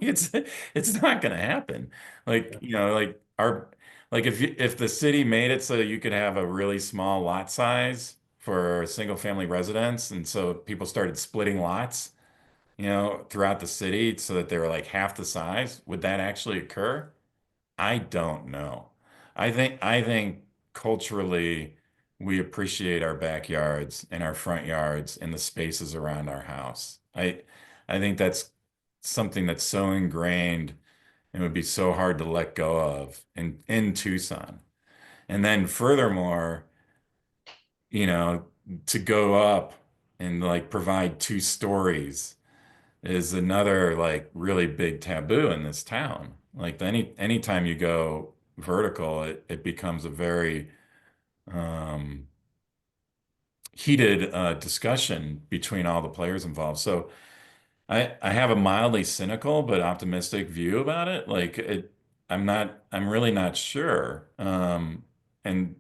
It's not going to happen. Like, if the city made it so you could have a really small lot size for single family residence, and so people started splitting lots, throughout the city so that they were like half the size, would that actually occur? I don't know. I think culturally we appreciate our backyards and our front yards and the spaces around our house. I think that's something that's so ingrained and would be so hard to let go of in Tucson. And then furthermore, to go up and like provide 2 stories is another like really big taboo in this town. Like anytime you go vertical, it becomes a very heated discussion between all the players involved. So I have a mildly cynical but optimistic view about it. Like I'm really not sure. And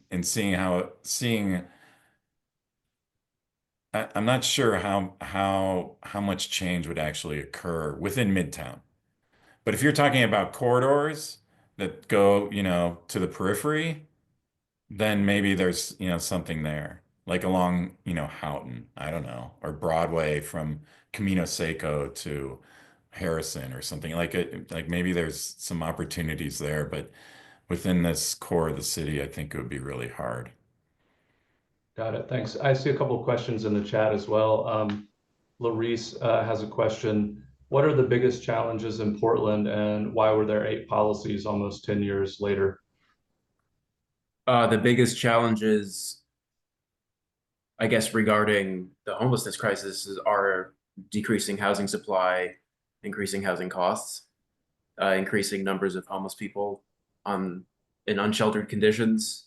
I'm not sure how much change would actually occur within Midtown. But if you're talking about corridors that go, to the periphery, then maybe there's, something there, like along, Houghton, I don't know, or Broadway from Camino Seco to Harrison or something like maybe there's some opportunities there, but within this core of the city, I think it would be really hard. Got it. Thanks. I see a couple of questions in the chat as well. Larice has a question. What are the biggest challenges in Portland, and why were there 8 policies almost 10 years later? The biggest challenges, I guess, regarding the homelessness crisis are decreasing housing supply, increasing housing costs, increasing numbers of homeless people in unsheltered conditions.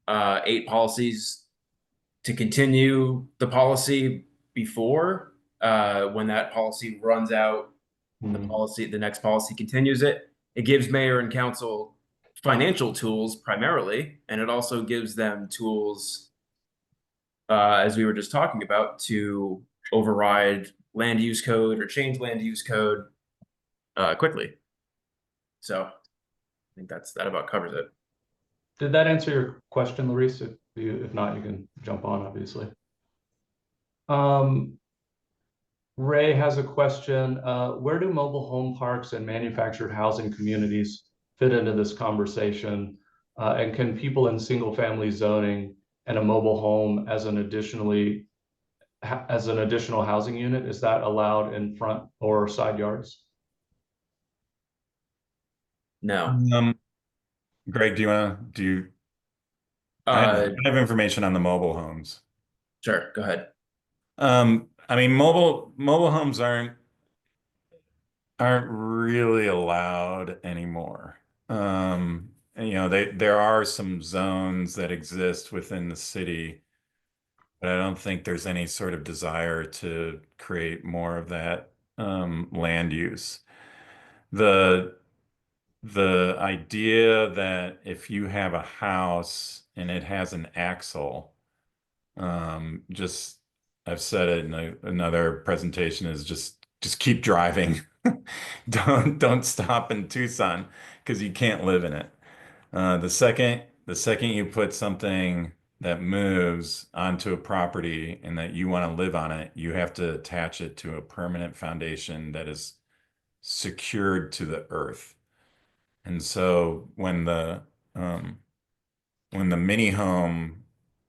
8 policies to continue the policy before when that policy runs out, the next policy continues it. It gives mayor and council financial tools primarily, and it also gives them tools, as we were just talking about, to override land use code or change land use code quickly. So I think that about covers it. Did that answer your question, Larice? If not, you can jump on, obviously. Ray has a question. Where do mobile home parks and manufactured housing communities fit into this conversation? And can people in single family zoning and a mobile home as an additional housing unit, is that allowed in front or side yards? No. Greg, I have information on the mobile homes. Sure, go ahead. I mean, mobile homes aren't really allowed anymore. There are some zones that exist within the city, but I don't think there's any sort of desire to create more of that land use. The idea that if you have a house and it has an axle, just I've said it in another presentation, is just keep driving. Don't stop in Tucson because you can't live in it. The second you put something that moves onto a property and that you want to live on it, you have to attach it to a permanent foundation that is secured to the earth. And so when the mini home,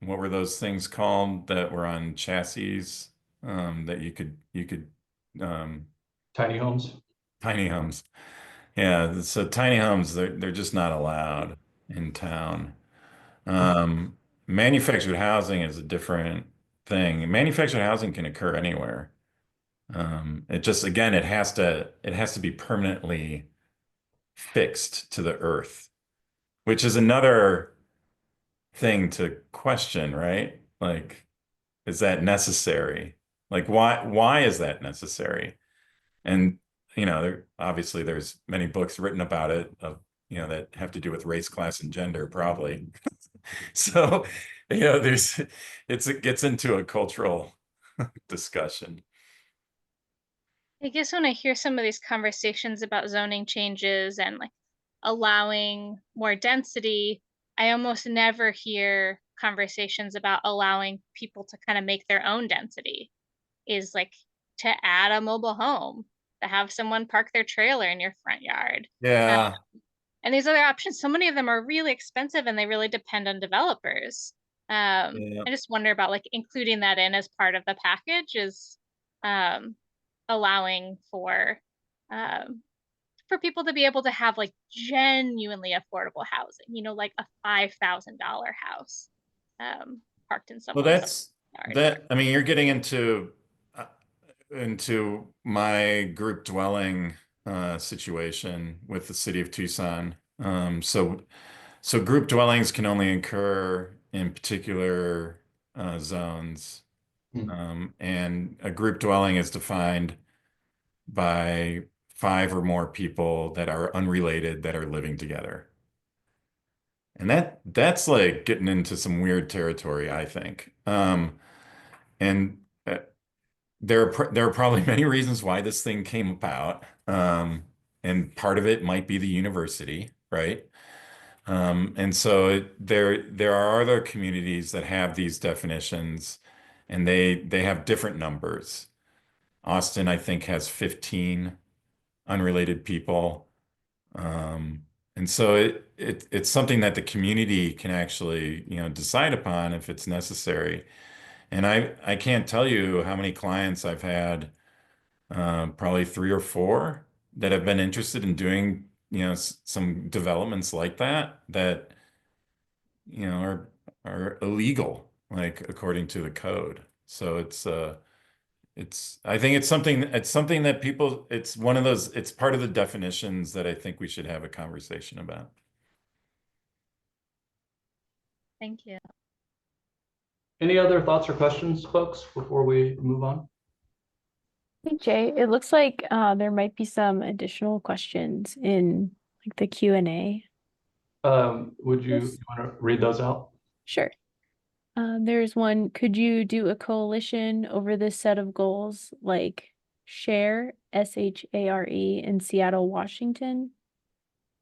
what were those things called that were on chassis, that you could Tiny homes? tiny homes. Yeah, so tiny homes, they're just not allowed in town. Manufactured housing is a different thing. Manufactured housing can occur anywhere. It just, again, it has to be permanently fixed to the earth, which is another thing to question, right? Like, is that necessary? Like, why is that necessary? And obviously there's many books written about it that have to do with race, class, and gender, probably. So, it gets into a cultural discussion. I guess when I hear some of these conversations about zoning changes and like allowing more density, I almost never hear conversations about allowing people to kind of make their own density. Is like to add a mobile home, to have someone park their trailer in your front yard. Yeah. And these other options, so many of them are really expensive and they really depend on developers. Yeah. I just wonder about like including that in as part of the package is allowing for for people to be able to have like genuinely affordable housing, like a $5,000 house, parked in Well, someone's yard. I mean, you're getting into my group dwelling situation with the city of Tucson. So group dwellings can only occur in particular zones. And a group dwelling is defined by 5 or more people that are unrelated that are living together. And that's like getting into some weird territory, I think. And there are probably many reasons why this thing came about. And part of it might be the university, right? And so there are other communities that have these definitions, and they have different numbers. Austin, I think, has 15 unrelated people. And so it's something that the community can actually, decide upon if it's necessary. And I can't tell you how many clients I've had, probably 3 or 4 that have been interested in doing, some developments like that, are illegal, like according to the code. So I think it's something that people, it's part of the definitions that I think we should have a conversation about. Thank you. Any other thoughts or questions, folks, before we move on? Hey Jay, it looks like there might be some additional questions in like the Q&A. Would you Yes. want to read those out? Sure. There's one, could you do a coalition over this set of goals like SHARE, SHARE in Seattle, Washington?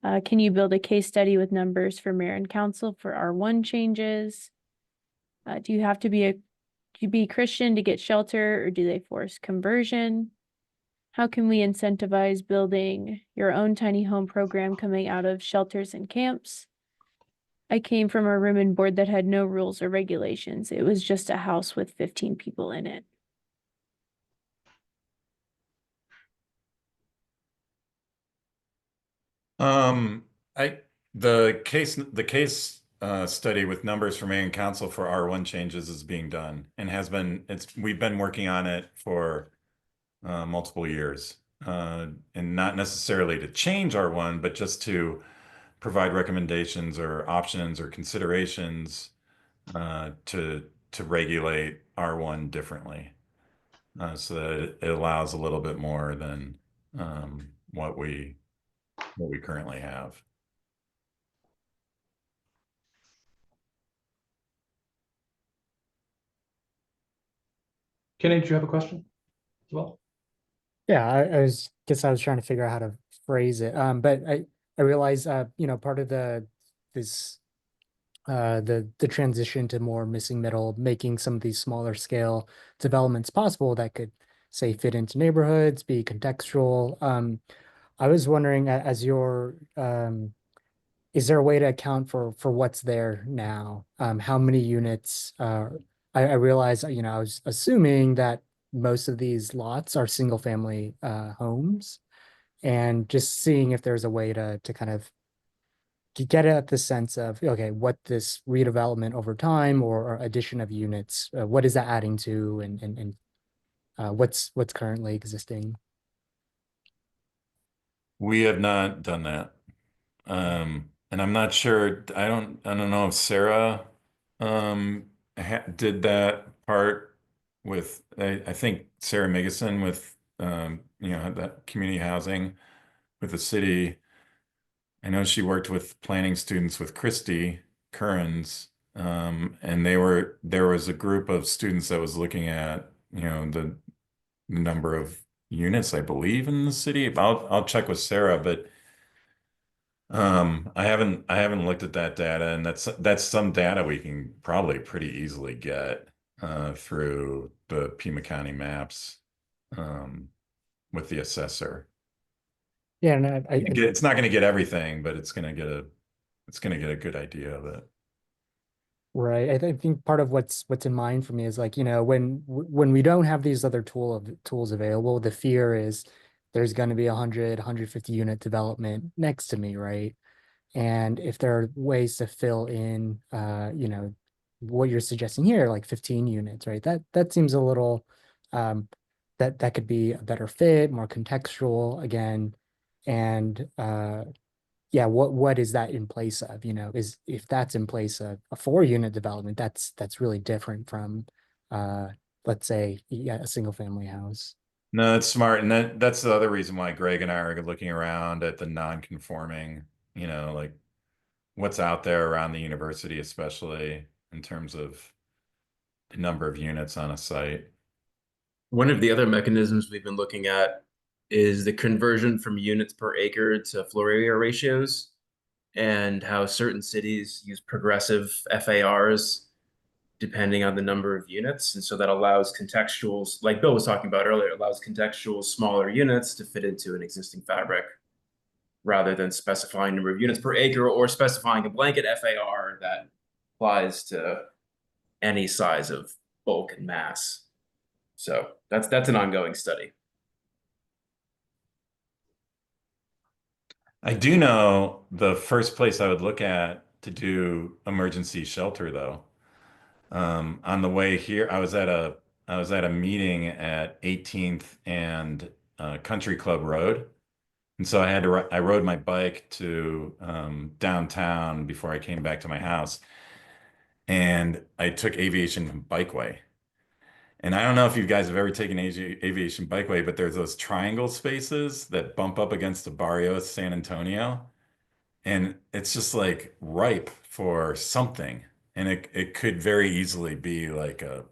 Can you build a case study with numbers for mayor and council for R1 changes? Do you have to be Christian to get shelter, or do they force conversion? How can we incentivize building your own tiny home program coming out of shelters and camps? I came from a room and board that had no rules or regulations. It was just a house with 15 people in it. The case study with numbers for mayor and council for R1 changes is being done and we've been working on it for multiple years, and not necessarily to change R1, but just to provide recommendations or options or considerations to regulate R1 differently, so that it allows a little bit more than what we currently have. Kenny, do you have a question as well? Yeah, I was trying to figure out how to phrase it. But I realize, part of this the transition to more missing middle, making some of these smaller scale developments possible that could, say, fit into neighborhoods, be contextual. I was wondering, is there a way to account for what's there now? How many units? I realize, I was assuming that most of these lots are single family homes, and just seeing if there's a way to kind of get at the sense of, okay, what this redevelopment over time or addition of units, what is that adding to, and what's currently existing? We have not done that. And I'm not sure, I don't know if Sarah did that part with, I think Sarah Megason with, that community housing with the city. I know she worked with planning students with Christy Currens, and there was a group of students that was looking at, the number of units, I believe, in the city. I'll check with Sarah, but I haven't looked at that data, and that's some data we can probably pretty easily get through the Pima County maps, with the assessor. Yeah, and It's not going to get everything, but it's going to get a good idea of it. right. I think part of what's in mind for me is like, when we don't have these other tools available, the fear is there's going to be 150 unit development next to me, right? And if there are ways to fill in, what you're suggesting here, like 15 units, right? That seems a little, that could be a better fit, more contextual again. And yeah, what is that in place of? Is if that's in place of a 4 unit development, that's really different from, let's say, yeah, a single family house. No, that's smart. And that's the other reason why Greg and I are looking around at the non-conforming, like what's out there around the university, especially in terms of the number of units on a site. One of the other mechanisms we've been looking at is the conversion from units per acre to floor area ratios, and how certain cities use progressive FARs depending on the number of units. And so that allows contextuals, like Bill was talking about earlier, allows contextual smaller units to fit into an existing fabric rather than specifying number of units per acre or specifying a blanket FAR that applies to any size of bulk and mass. So that's an ongoing study. I do know the first place I would look at to do emergency shelter though. On the way here, I was at a meeting at 18th and Country Club Road. And so I rode my bike to downtown before I came back to my house. And I took Aviation Bikeway. And I don't know if you guys have ever taken Aviation Bikeway, but there's those triangle spaces that bump up against the Barrios San Antonio. And it's just like ripe for something. And it could very easily be like a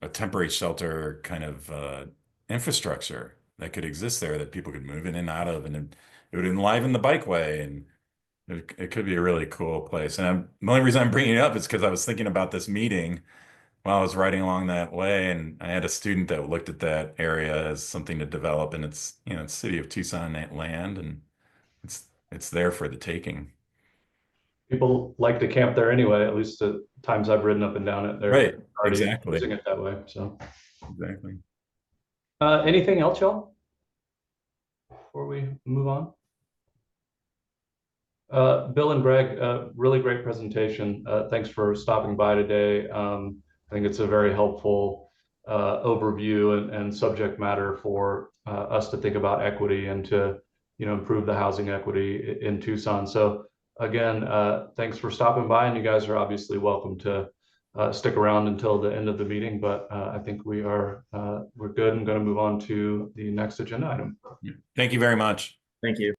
temporary shelter kind of infrastructure that could exist there that people could move in and out of. And it would enliven the bikeway. And it could be a really cool place. And the only reason I'm bringing it up is because I was thinking about this meeting while I was riding along that way, and I had a student that looked at that area as something to develop, and it's it's city of Tucson land, and it's there for the taking. People like to camp there anyway, at least the times I've ridden up and down it. They're Right, already exactly. using it that way. So, Exactly. anything else, y'all, before we move on? Bill and Greg, really great presentation. Thanks for stopping by today. I think it's a very helpful overview and subject matter for us to think about equity and to improve the housing equity in Tucson. So again, thanks for stopping by, and you guys are obviously welcome to stick around until the end of the meeting. But I think we're good. I'm going to move on to the next agenda item. Thank you very much. Thank you.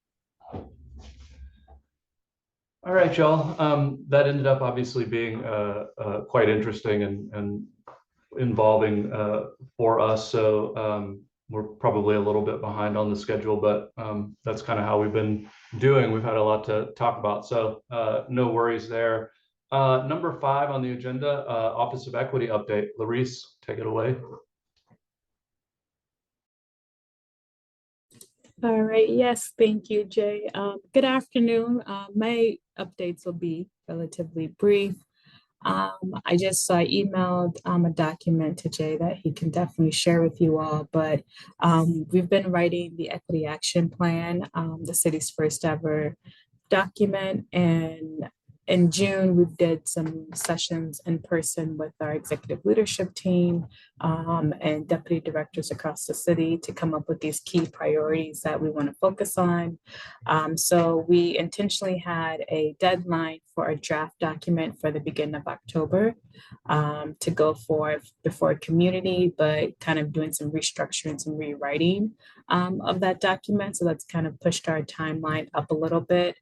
All right, y'all. That ended up obviously being quite interesting and involving for us. So we're probably a little bit behind on the schedule, but that's kind of how we've been doing. We've had a lot to talk about, so no worries there. Number 5 on the agenda, Office of Equity update. Larice, take it away. All right, yes, thank you, Jay. Good afternoon. My updates will be relatively brief. I just emailed a document to Jay that he can definitely share with you all, but we've been writing the Equity Action Plan, the city's first ever document, and in June, we did some sessions in person with our executive leadership team and deputy directors across the city to come up with these key priorities that we want to focus on. So we intentionally had a deadline for a draft document for the beginning of October to go forth before community, but kind of doing some restructuring, some rewriting of that document. So that's kind of pushed our timeline up a little bit.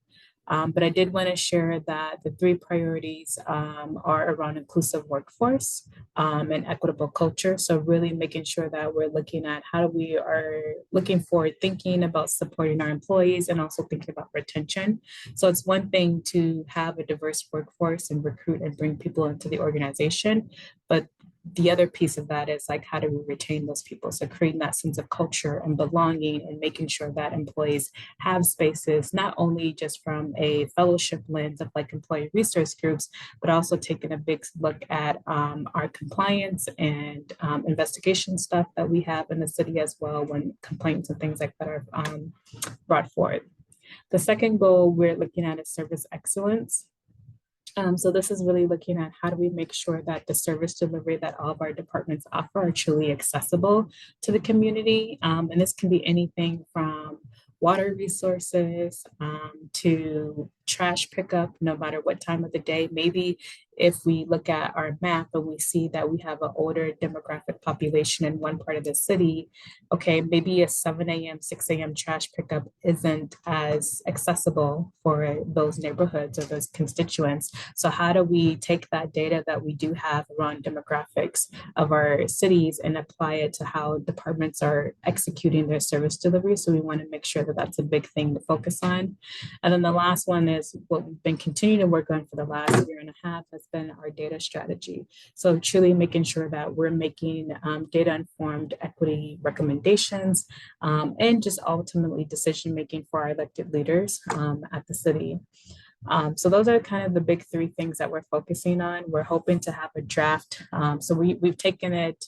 But I did want to share that the 3 priorities are around inclusive workforce and equitable culture. So really making sure that we're looking at how we are looking forward, thinking about supporting our employees and also thinking about retention. So it's one thing to have a diverse workforce and recruit and bring people into the organization, but the other piece of that is like, how do we retain those people? So creating that sense of culture and belonging and making sure that employees have spaces, not only just from a fellowship lens of like employee resource groups, but also taking a big look at our compliance and investigation stuff that we have in the city as well when complaints and things like that are brought forward. The second goal we're looking at is service excellence. So this is really looking at how do we make sure that the service delivery that all of our departments offer are truly accessible to the community. And this can be anything from water resources to trash pickup, no matter what time of the day. Maybe if we look at our map and we see that we have an older demographic population in one part of the city, okay, maybe a 7 a.m., 6 a.m. trash pickup isn't as accessible for those neighborhoods or those constituents. So how do we take that data that we do have around demographics of our cities and apply it to how departments are executing their service delivery? So we want to make sure that that's a big thing to focus on. And then the last one is what we've been continuing to work on for the last year and a half has been our data strategy. So truly making sure that we're making data-informed equity recommendations and just ultimately decision-making for our elected leaders at the city. So those are kind of the big three things that we're focusing on. We're hoping to have a draft. So we've taken it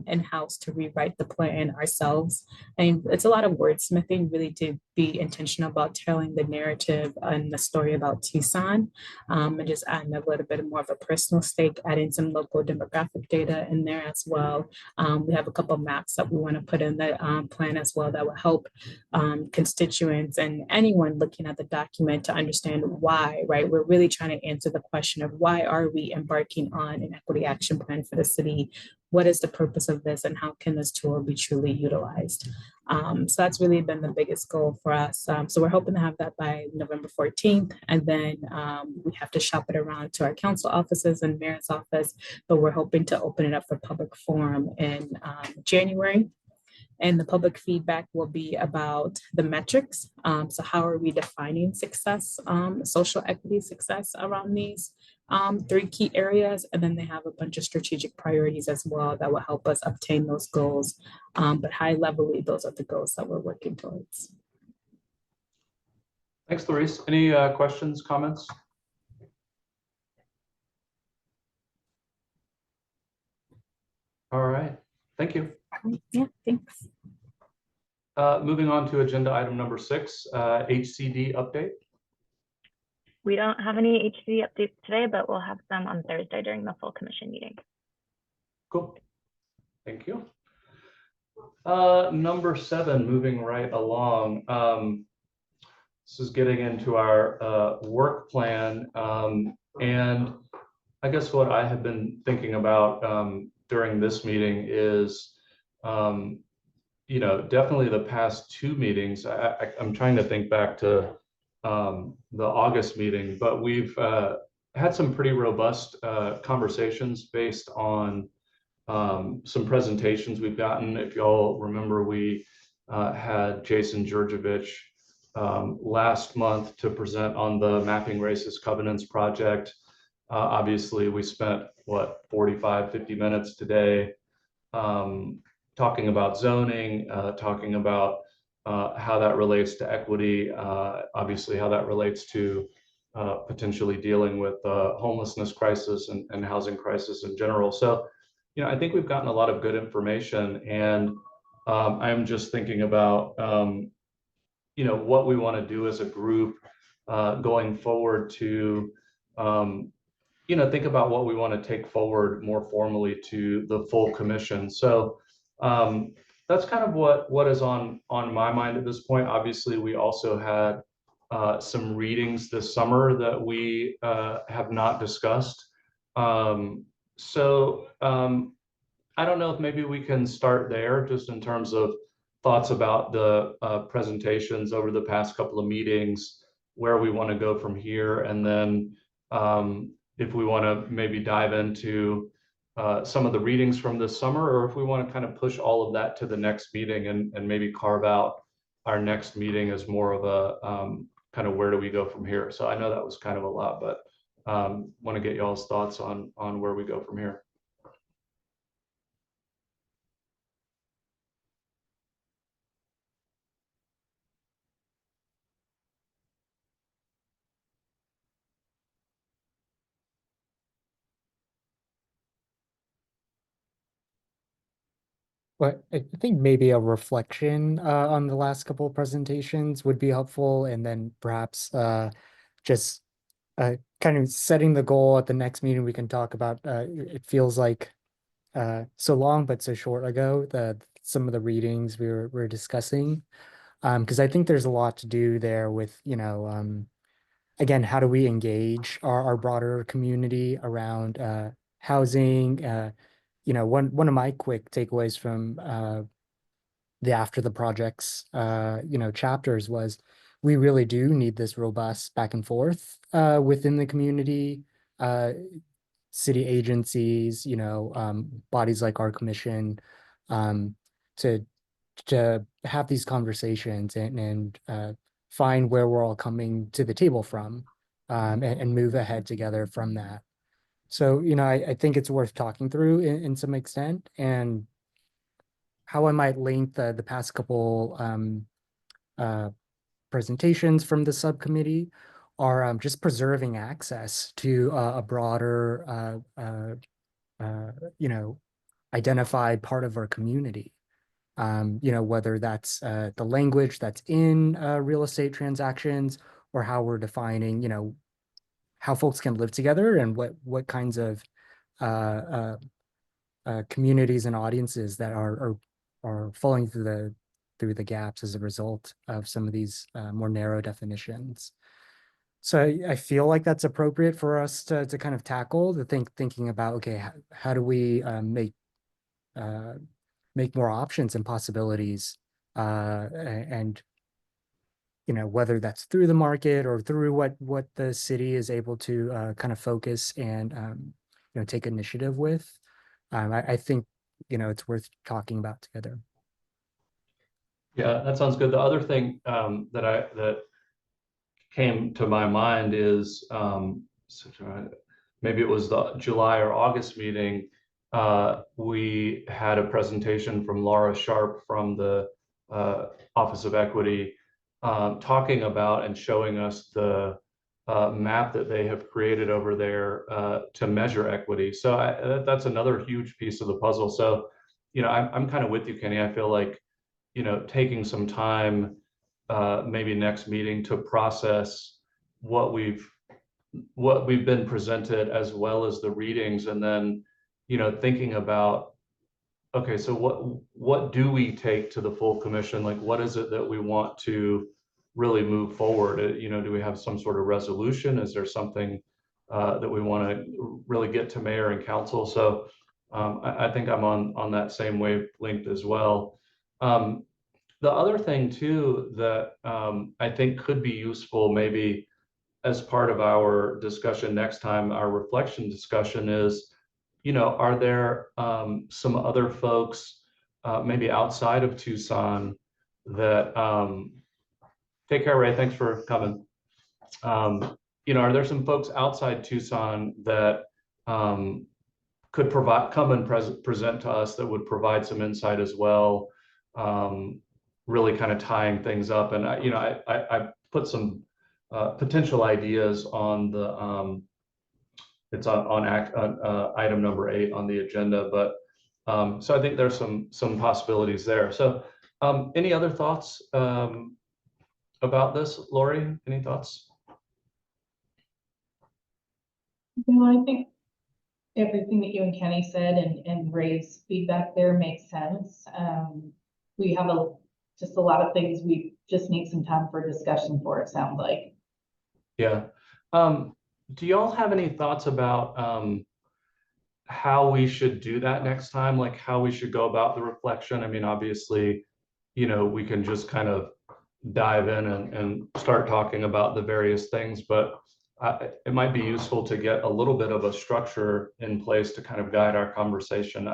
in-house to rewrite the plan ourselves. I mean, it's a lot of wordsmithing really to be intentional about telling the narrative and the story about Tucson and just adding a little bit more of a personal stake, adding some local demographic data in there as well. We have a couple maps that we want to put in the plan as well that will help constituents and anyone looking at the document to understand why, right? We're really trying to answer the question of why are we embarking on an equity action plan for the city? What is the purpose of this and how can this tool be truly utilized? So that's really been the biggest goal for us. So we're hoping to have that by November 14th. And then we have to shop it around to our council offices and mayor's office, but we're hoping to open it up for public forum in January. And the public feedback will be about the metrics. So how are we defining success, social equity success around these three key areas? And then they have a bunch of strategic priorities as well that will help us obtain those goals. But high level, those are the goals that we're working towards. Thanks, Luis. Any questions, comments? All right, thank you. Yeah, thanks. Moving on to agenda item number 6, HCD update. We don't have any HCD updates today, but we'll have some on Thursday during the full commission meeting. Cool. Thank you. Number 7, moving right along. This is getting into our work plan. And I guess what I have been thinking about during this meeting is, you know, definitely the past 2 meetings. I'm trying to think back to the August meeting, but we've had some pretty robust conversations based on some presentations we've gotten. If y'all remember, we had Jason Georgievich last month to present on the Mapping Racist Covenants project. Obviously, we spent, what, 45, 50 minutes today talking about zoning, talking about how that relates to equity, obviously how that relates to potentially dealing with homelessness crisis and housing crisis in general. So, you know, I think we've gotten a lot of good information, and I'm just thinking about, you know, what we want to do as a group going forward to, you know, think about what we want to take forward more formally to the full commission. So that's kind of what is on my mind at this point. Obviously, we also had some readings this summer that we have not discussed. So I don't know if maybe we can start there just in terms of thoughts about the presentations over the past couple of meetings, where we want to go from here, and then if we want to maybe dive into some of the readings from this summer, or if we want to kind of push all of that to the next meeting and maybe carve out our next meeting as more of a kind of where do we go from here. So I know that was kind of a lot, but want to get y'all's thoughts on where we go from here. But I think maybe a reflection on the last couple of presentations would be helpful, and then perhaps just kind of setting the goal at the next meeting we can talk about. It feels like so long but so short ago, the some of the readings we were discussing. Because I think there's a lot to do there with, again, how do we engage our broader community around housing? One of my quick takeaways from the after the projects chapters was we really do need this robust back and forth within the community, uh, city agencies, bodies like our commission, um, to have these conversations and find where we're all coming to the table from, and move ahead together from that. So, I think it's worth talking through in some extent, and how I might link the past couple uh, presentations from the subcommittee are just preserving access to a broader, identified part of our community. Whether that's the language that's in real estate transactions, or how we're defining, how folks can live together, and what kinds of uh, uh, communities and audiences that are falling through the gaps as a result of some of these more narrow definitions. So I feel like that's appropriate for us to kind of tackle, to thinking about, okay, how do we uh, make more options and possibilities, and whether that's through the market or through what the city is able to kind of focus and take initiative with. I think it's worth talking about together. Yeah, that sounds good. The other thing that came to my mind is maybe it was the July or August meeting. We had a presentation from Laura Sharp from the Office of Equity, talking about and showing us the map that they have created over there to measure equity. So that's another huge piece of the puzzle. So, I'm kind of with you, Kenny. I feel like, taking some time, maybe next meeting, to process what we've been presented, as well as the readings, and then, thinking about, okay, so what do we take to the full commission? Like, what is it that we want to really move forward? Do we have some sort of resolution? Is there something that we want to really get to mayor and council? So I think I'm on that same wavelength as well. The other thing too that I think could be useful, maybe as part of our discussion next time, our reflection discussion, is, are there some other folks, maybe outside of Tucson, that take care, Ray, thanks for coming. Are there some folks outside Tucson that could come and present to us, that would provide some insight as well, really kind of tying things up? And I put some potential ideas on the it's on item number 8 on the agenda, but so I think there's some possibilities there. So any other thoughts about this, Lori? Any thoughts? I think everything that you and Kenny said and Ray's feedback there makes sense. We have just a lot of things we just need some time for discussion for, it sounds like. Yeah. Do y'all have any thoughts about how we should do that next time? Like, how we should go about the reflection? I mean, obviously, we can just kind of dive in and start talking about the various things, but it might be useful to get a little bit of a structure in place to kind of guide our conversation.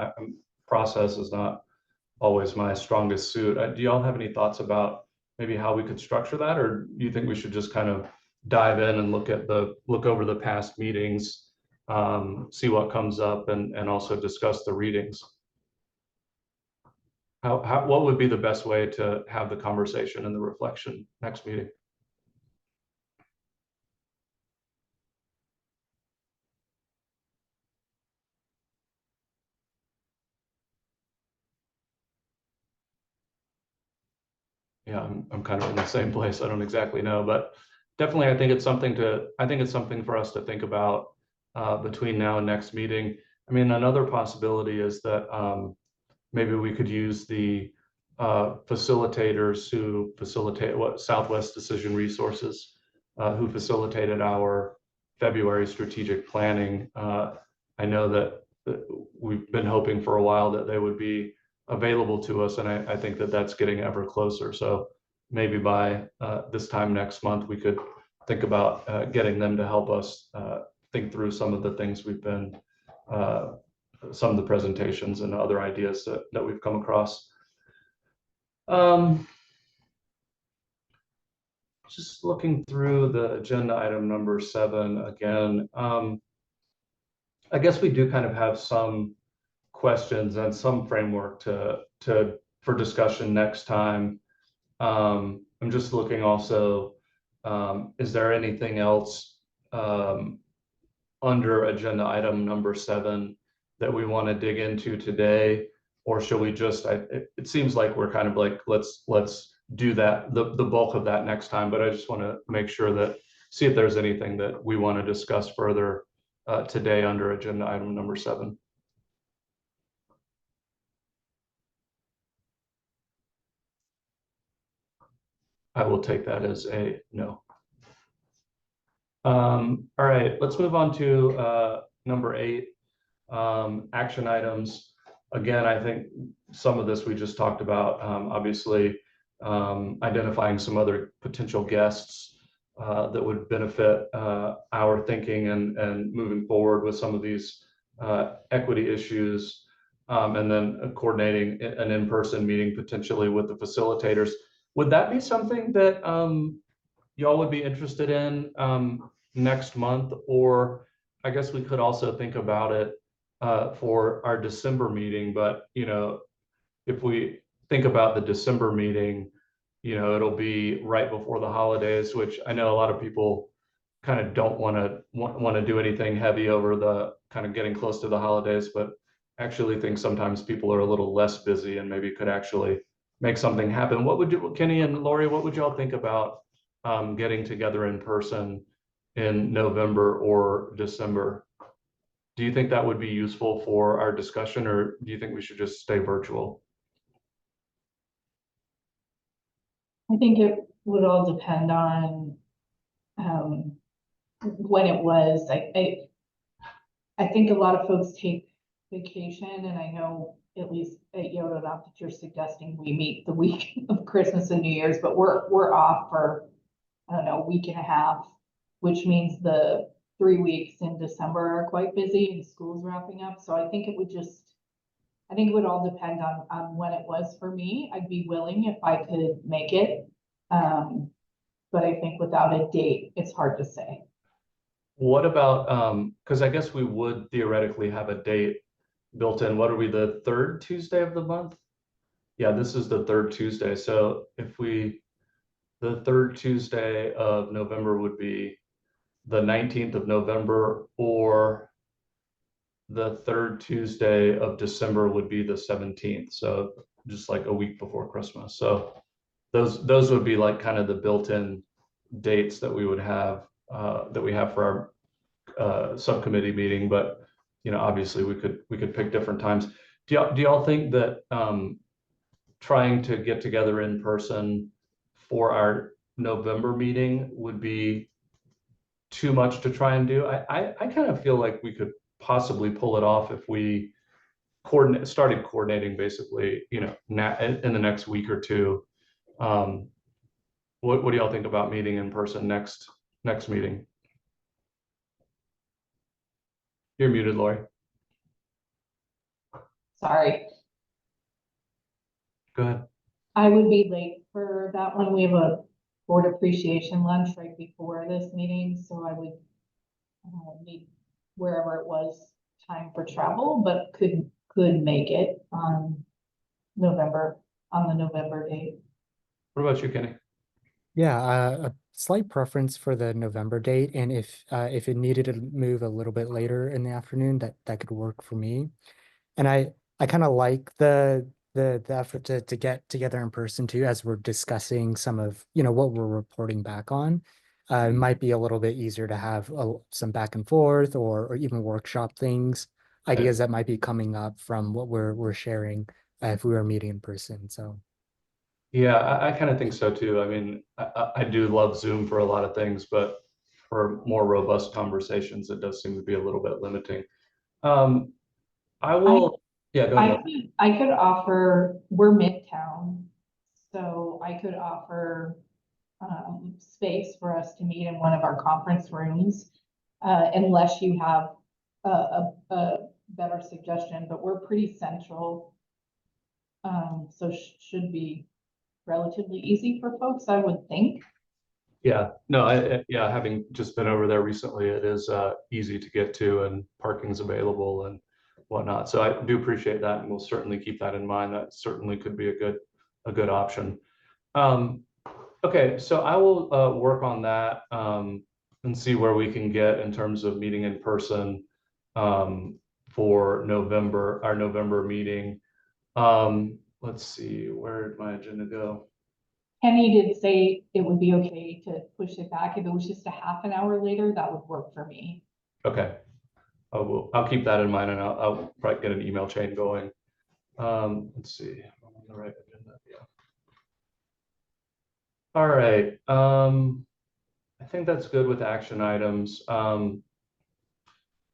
Process is not always my strongest suit. Do y'all have any thoughts about maybe how we could structure that, or do you think we should just kind of dive in and look over the past meetings, see what comes up, and also discuss the readings? What would be the best way to have the conversation and the reflection next meeting? yeah, I'm kind of in the same place. I don't exactly know, but definitely I think it's something for us to think about between now and next meeting. I mean, another possibility is that maybe we could use the facilitators who facilitate Southwest Decision Resources, who facilitated our February strategic planning. I know that we've been hoping for a while that they would be available to us, and I think that that's getting ever closer. So maybe by this time next month, we could think about getting them to help us think through some of the things we've been some of the presentations and other ideas that we've come across. Just looking through the agenda item number 7 again. I guess we do kind of have some questions and some framework for discussion next time. I'm just looking also, is there anything else under agenda item number 7 that we want to dig into today, or should we just? It seems like we're kind of like let's do that the bulk of that next time. But I just want to make sure that see if there's anything that we want to discuss further today under agenda item number 7. I will take that as a no. All right, let's move on to number 8, action items. Again, I think some of this we just talked about, obviously identifying some other potential guests that would benefit our thinking and moving forward with some of these equity issues, and then coordinating an in-person meeting potentially with the facilitators. Would that be something that y'all would be interested in next month? Or I guess we could also think about it for our December meeting. But, you know, if we think about the December meeting, you know, it'll be right before the holidays, which I know a lot of people kind of don't want to do anything heavy over the kind of getting close to the holidays, but actually think sometimes people are a little less busy and maybe could actually make something happen. What would you, Kenny and Lori, what would y'all think about getting together in person in November or December? Do you think that would be useful for our discussion, or do you think we should just stay virtual? I think it would all depend on when it was. I think a lot of folks take vacation, and I know at least at Yoda, not that you're suggesting we meet the week of Christmas and New Year's, but we're off for, I don't know, a week and a half, which means the 3 weeks in December are quite busy and school's wrapping up. So I think it would all depend on when it was for me. I'd be willing if I could make it. But I think without a date, it's hard to say. What about, because I guess we would theoretically have a date built in. What are we, the 3rd Tuesday of the month? Yeah, this is the 3rd Tuesday. So if the 3rd Tuesday of November would be the 19th of November, or the 3rd Tuesday of December would be the 17th. So just like a week before Christmas. So those would be like kind of the built-in dates that we would have, that we have for our subcommittee meeting. But, you know, obviously we could pick different times. Do y'all think that trying to get together in person for our November meeting would be too much to try and do? I kind of feel like we could possibly pull it off if we started coordinating basically, you know, in the next week or two. What do y'all think about meeting in person next meeting? You're muted, Lori. Sorry. Go ahead. I would be late for that one. We have a board appreciation lunch right before this meeting, so I would need wherever it was time for travel, but could make it on the November date. What about you, Kenny? Yeah, a slight preference for the November date, and if it needed to move a little bit later in the afternoon, that could work for me. And I kind of like the the effort to get together in person too, as we're discussing some of, you know, what we're reporting back on. It might be a little bit easier to have some back and forth or even workshop things, ideas that might be coming up from what we're sharing if we were meeting in person. So Yeah, I kind of think so too. I mean, I do love Zoom for a lot of things, but for more robust conversations, it does seem to be a little bit limiting. I will, yeah, go ahead. I could offer, we're Midtown, so I could offer space for us to meet in one of our conference rooms, unless you have a better suggestion, but we're pretty central. So should be relatively easy for folks, I would think. Yeah, no, yeah, having just been over there recently, it is easy to get to and parking's available and whatnot. So I do appreciate that, and we'll certainly keep that in mind. That certainly could be a good option. Okay, so I will work on that and see where we can get in terms of meeting in person for November, our November meeting. Let's see, where did my agenda go? Kenny did say it would be okay to push it back. If it was just a half an hour later, that would work for me. Okay, I'll keep that in mind, and I'll probably get an email chain going. Let's see, I'm on the right agenda. Yeah. All right. I think that's good with action items.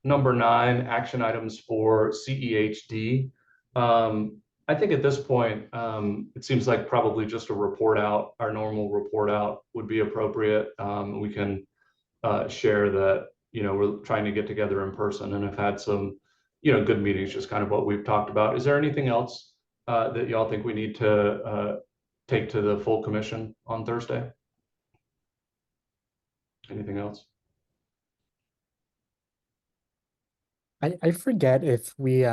Number 9, action items for CEHD. I think at this point, it seems like probably just a report out, our normal report out would be appropriate. We can share that, you know, we're trying to get together in person and have had some, you know, good meetings, just kind of what we've talked about. Is there anything else that y'all think we need to take to the full commission on Thursday? Anything else? I forget if we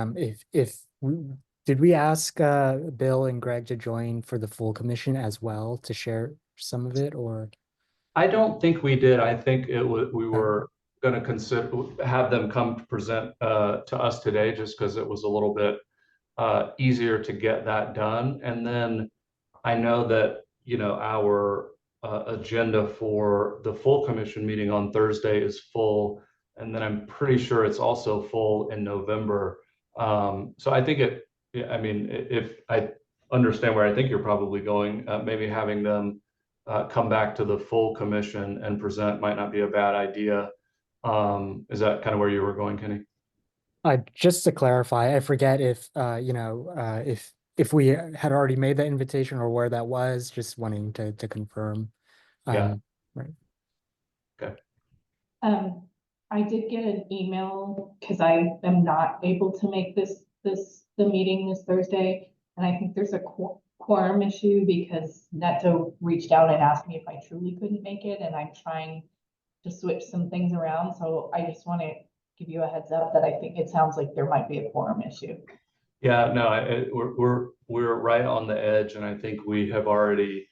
did we ask Bill and Greg to join for the full commission as well to share some of it, or I don't think we did. I think it was, we were going to consider, have them come to present to us today, just because it was a little bit easier to get that done. And then I know that, you know, our agenda for the full commission meeting on Thursday is full. And then I'm pretty sure it's also full in November. So I think it, yeah, I mean, if I understand where I think you're probably going, maybe having them come back to the full commission and present might not be a bad idea. Is that kind of where you were going, Kenny? just to clarify, I forget if you know if we had already made that invitation or where that was. Just wanting to confirm. Yeah. Right. Okay. I did get an email because I am not able to make the meeting this Thursday. And I think there's a quorum issue because Neto reached out and asked me if I truly couldn't make it, and I'm trying to switch some things around. So I just want to give you a heads up that I think it sounds like there might be a quorum issue. Yeah, no, we're right on the edge, and I think we have already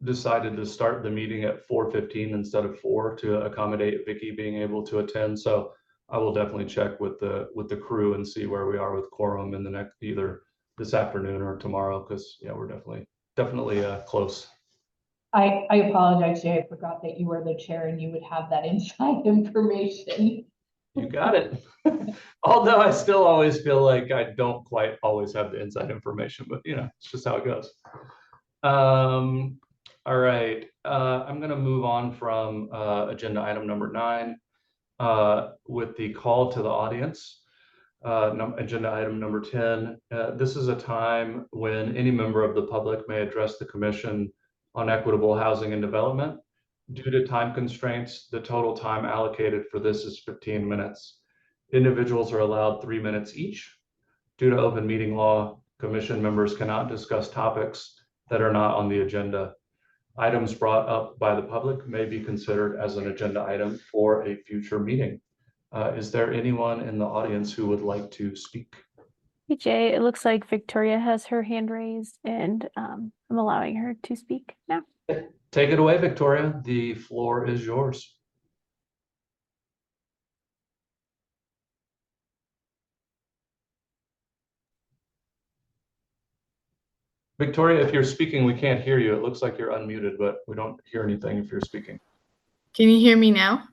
decided to start the meeting at 4:15 instead of 4 to accommodate Vicky being able to attend. So I will definitely check with the crew and see where we are with quorum in the next, either this afternoon or tomorrow, because yeah, we're definitely close. I apologize, Jay. I forgot that you were the chair and you would have that inside information. You got it. Although I still always feel like I don't quite always have the inside information, but you know, it's just how it goes. All right, I'm going to move on from agenda item number 9 with the call to the audience. Agenda item number 10. This is a time when any member of the public may address the Commission on Equitable Housing and Development. Due to time constraints, the total time allocated for this is 15 minutes. Individuals are allowed 3 minutes each. Due to open meeting law, Commission members cannot discuss topics that are not on the agenda. Items brought up by the public may be considered as an agenda item for a future meeting. Is there anyone in the audience who would like to speak? Hey Jay, it looks like Victoria has her hand raised, and I'm allowing her to speak now. Take it away, Victoria. The floor is yours. Victoria, if you're speaking, we can't hear you. It looks like you're unmuted, but we don't hear anything if you're speaking. Can you hear me now?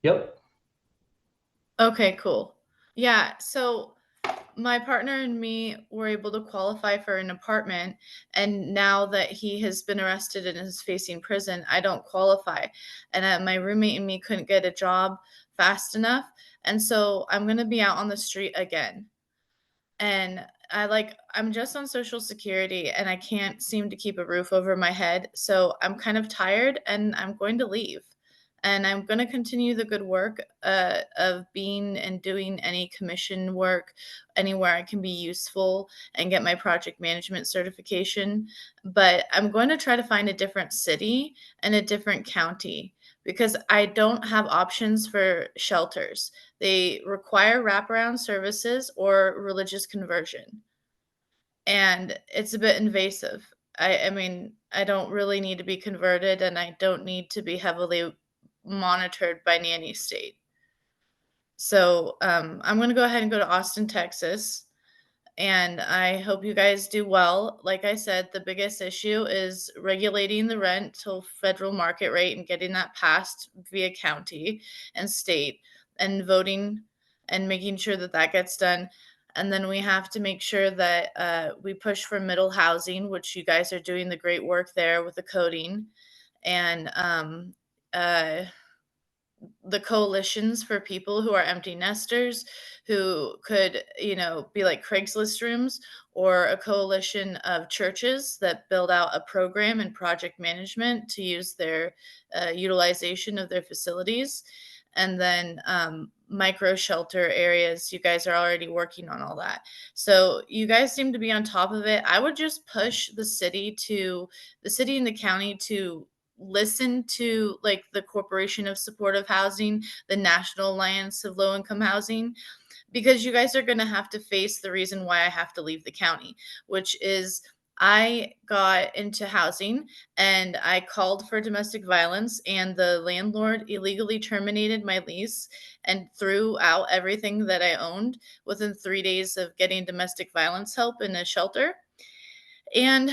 Yep. Okay, cool. Yeah, so my partner and me were able to qualify for an apartment, and now that he has been arrested and is facing prison, I don't qualify. And my roommate and me couldn't get a job fast enough, and so I'm gonna be out on the street again. And I'm just on Social Security and I can't seem to keep a roof over my head. So I'm kind of tired and I'm going to leave. And I'm going to continue the good work of being and doing any commission work anywhere I can be useful and get my project management certification. But I'm going to try to find a different city and a different county because I don't have options for shelters. They require wraparound services or religious conversion. And it's a bit invasive. I mean, I don't really need to be converted and I don't need to be heavily monitored by nanny state. So I'm going to go ahead and go to Austin, Texas. And I hope you guys do well. Like I said, the biggest issue is regulating the rent to federal market rate and getting that passed via county and state and voting and making sure that that gets done. And then we have to make sure that we push for middle housing, which you guys are doing the great work there with the coding. And the coalitions for people who are empty nesters who could, be like Craigslist rooms, or a coalition of churches that build out a program and project management to use their utilization of their facilities. And then micro shelter areas. You guys are already working on all that. So you guys seem to be on top of it. I would just push the city and the county to listen to like the Corporation of Supportive Housing, the National Alliance of Low Income Housing, because you guys are going to have to face the reason why I have to leave the county, which is I got into housing and I called for domestic violence, and the landlord illegally terminated my lease and threw out everything that I owned within 3 days of getting domestic violence help in a shelter. And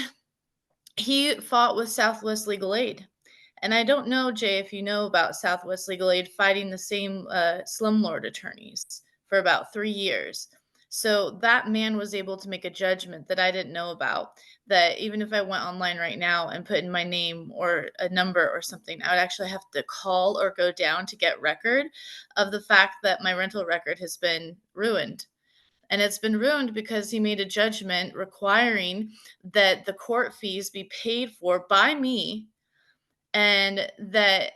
he fought with Southwest Legal Aid. And I don't know, Jay, if you know about Southwest Legal Aid fighting the same slumlord attorneys for about 3 years. So that man was able to make a judgment that I didn't know about, that even if I went online right now and put in my name or a number or something, I would actually have to call or go down to get record of the fact that my rental record has been ruined. And it's been ruined because he made a judgment requiring that the court fees be paid for by me, and that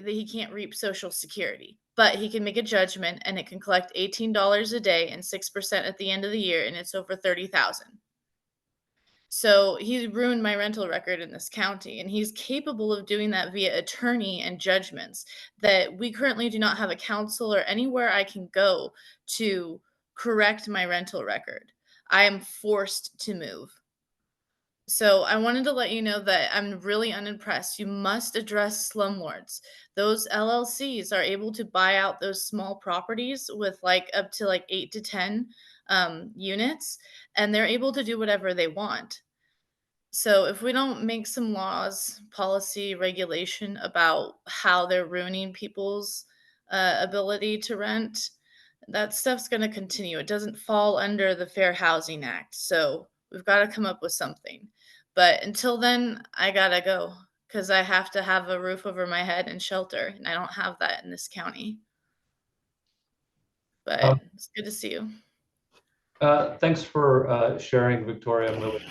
he can't reap Social Security, but he can make a judgment and it can collect $18 a day and 6% at the end of the year, and it's over 30,000. So he ruined my rental record in this county, and he's capable of doing that via attorney and judgments that we currently do not have a council or anywhere I can go to correct my rental record. I am forced to move. So I wanted to let you know that I'm really unimpressed. You must address slumlords. Those LLCs are able to buy out those small properties with like up to like 8 to 10 units, and they're able to do whatever they want. So if we don't make some laws, policy, regulation about how they're ruining people's ability to rent, that stuff's going to continue. It doesn't fall under the Fair Housing Act. So we've got to come up with something. But until then, I got to go because I have to have a roof over my head and shelter. And I don't have that in this county. But it's good to see you. Thanks for sharing, Victoria. I'm really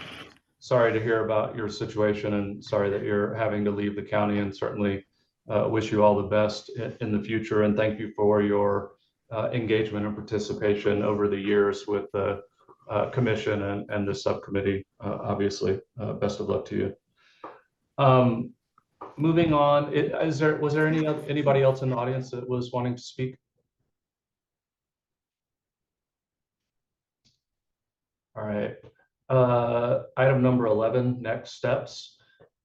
sorry to hear about your situation and sorry that you're having to leave the county, and certainly wish you all the best in the future. And thank you for your engagement and participation over the years with the commission and the subcommittee. Obviously, best of luck to you. Moving on, was there anybody else in the audience that was wanting to speak? All right. Item number 11, next steps.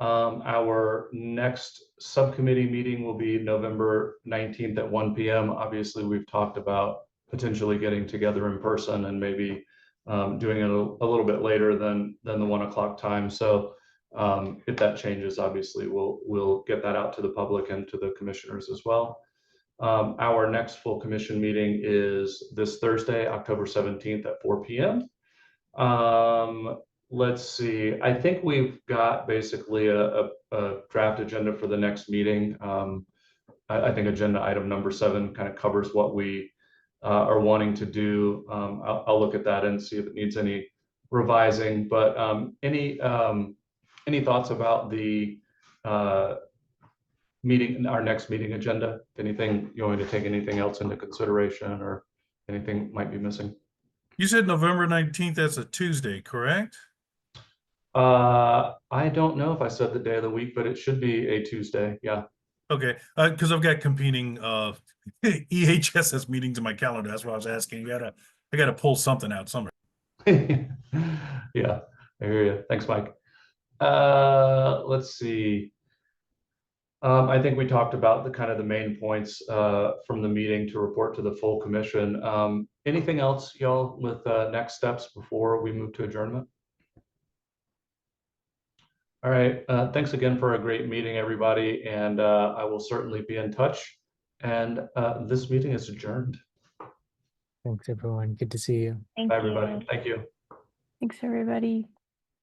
Our next subcommittee meeting will be November 19th at 1 p.m. Obviously, we've talked about potentially getting together in person and maybe doing it a little bit later than the 1 o'clock time. So if that changes, obviously we'll get that out to the public and to the commissioners as well. Our next full commission meeting is this Thursday, October 17th at 4 p.m. Let's see, I think we've got basically a draft agenda for the next meeting. I think agenda item number 7 kind of covers what we are wanting to do. I'll look at that and see if it needs any revising, but any thoughts about the meeting, our next meeting agenda? Anything, you want me to take anything else into consideration or anything might be missing? You said November 19th, that's a Tuesday, correct? I don't know if I said the day of the week, but it should be a Tuesday. Yeah. Okay, because I've got competing EHSS meetings in my calendar. That's why I was asking. I gotta pull something out somewhere. Yeah, I hear you. Thanks, Mike. Let's see. I think we talked about the kind of the main points from the meeting to report to the full commission. Anything else, y'all, with next steps before we move to adjournment? All right, thanks again for a great meeting, everybody, and I will certainly be in touch. And this meeting is adjourned. Thanks, everyone. Good to see you. Thank Bye, you. everybody. Thank you. Thanks, everybody.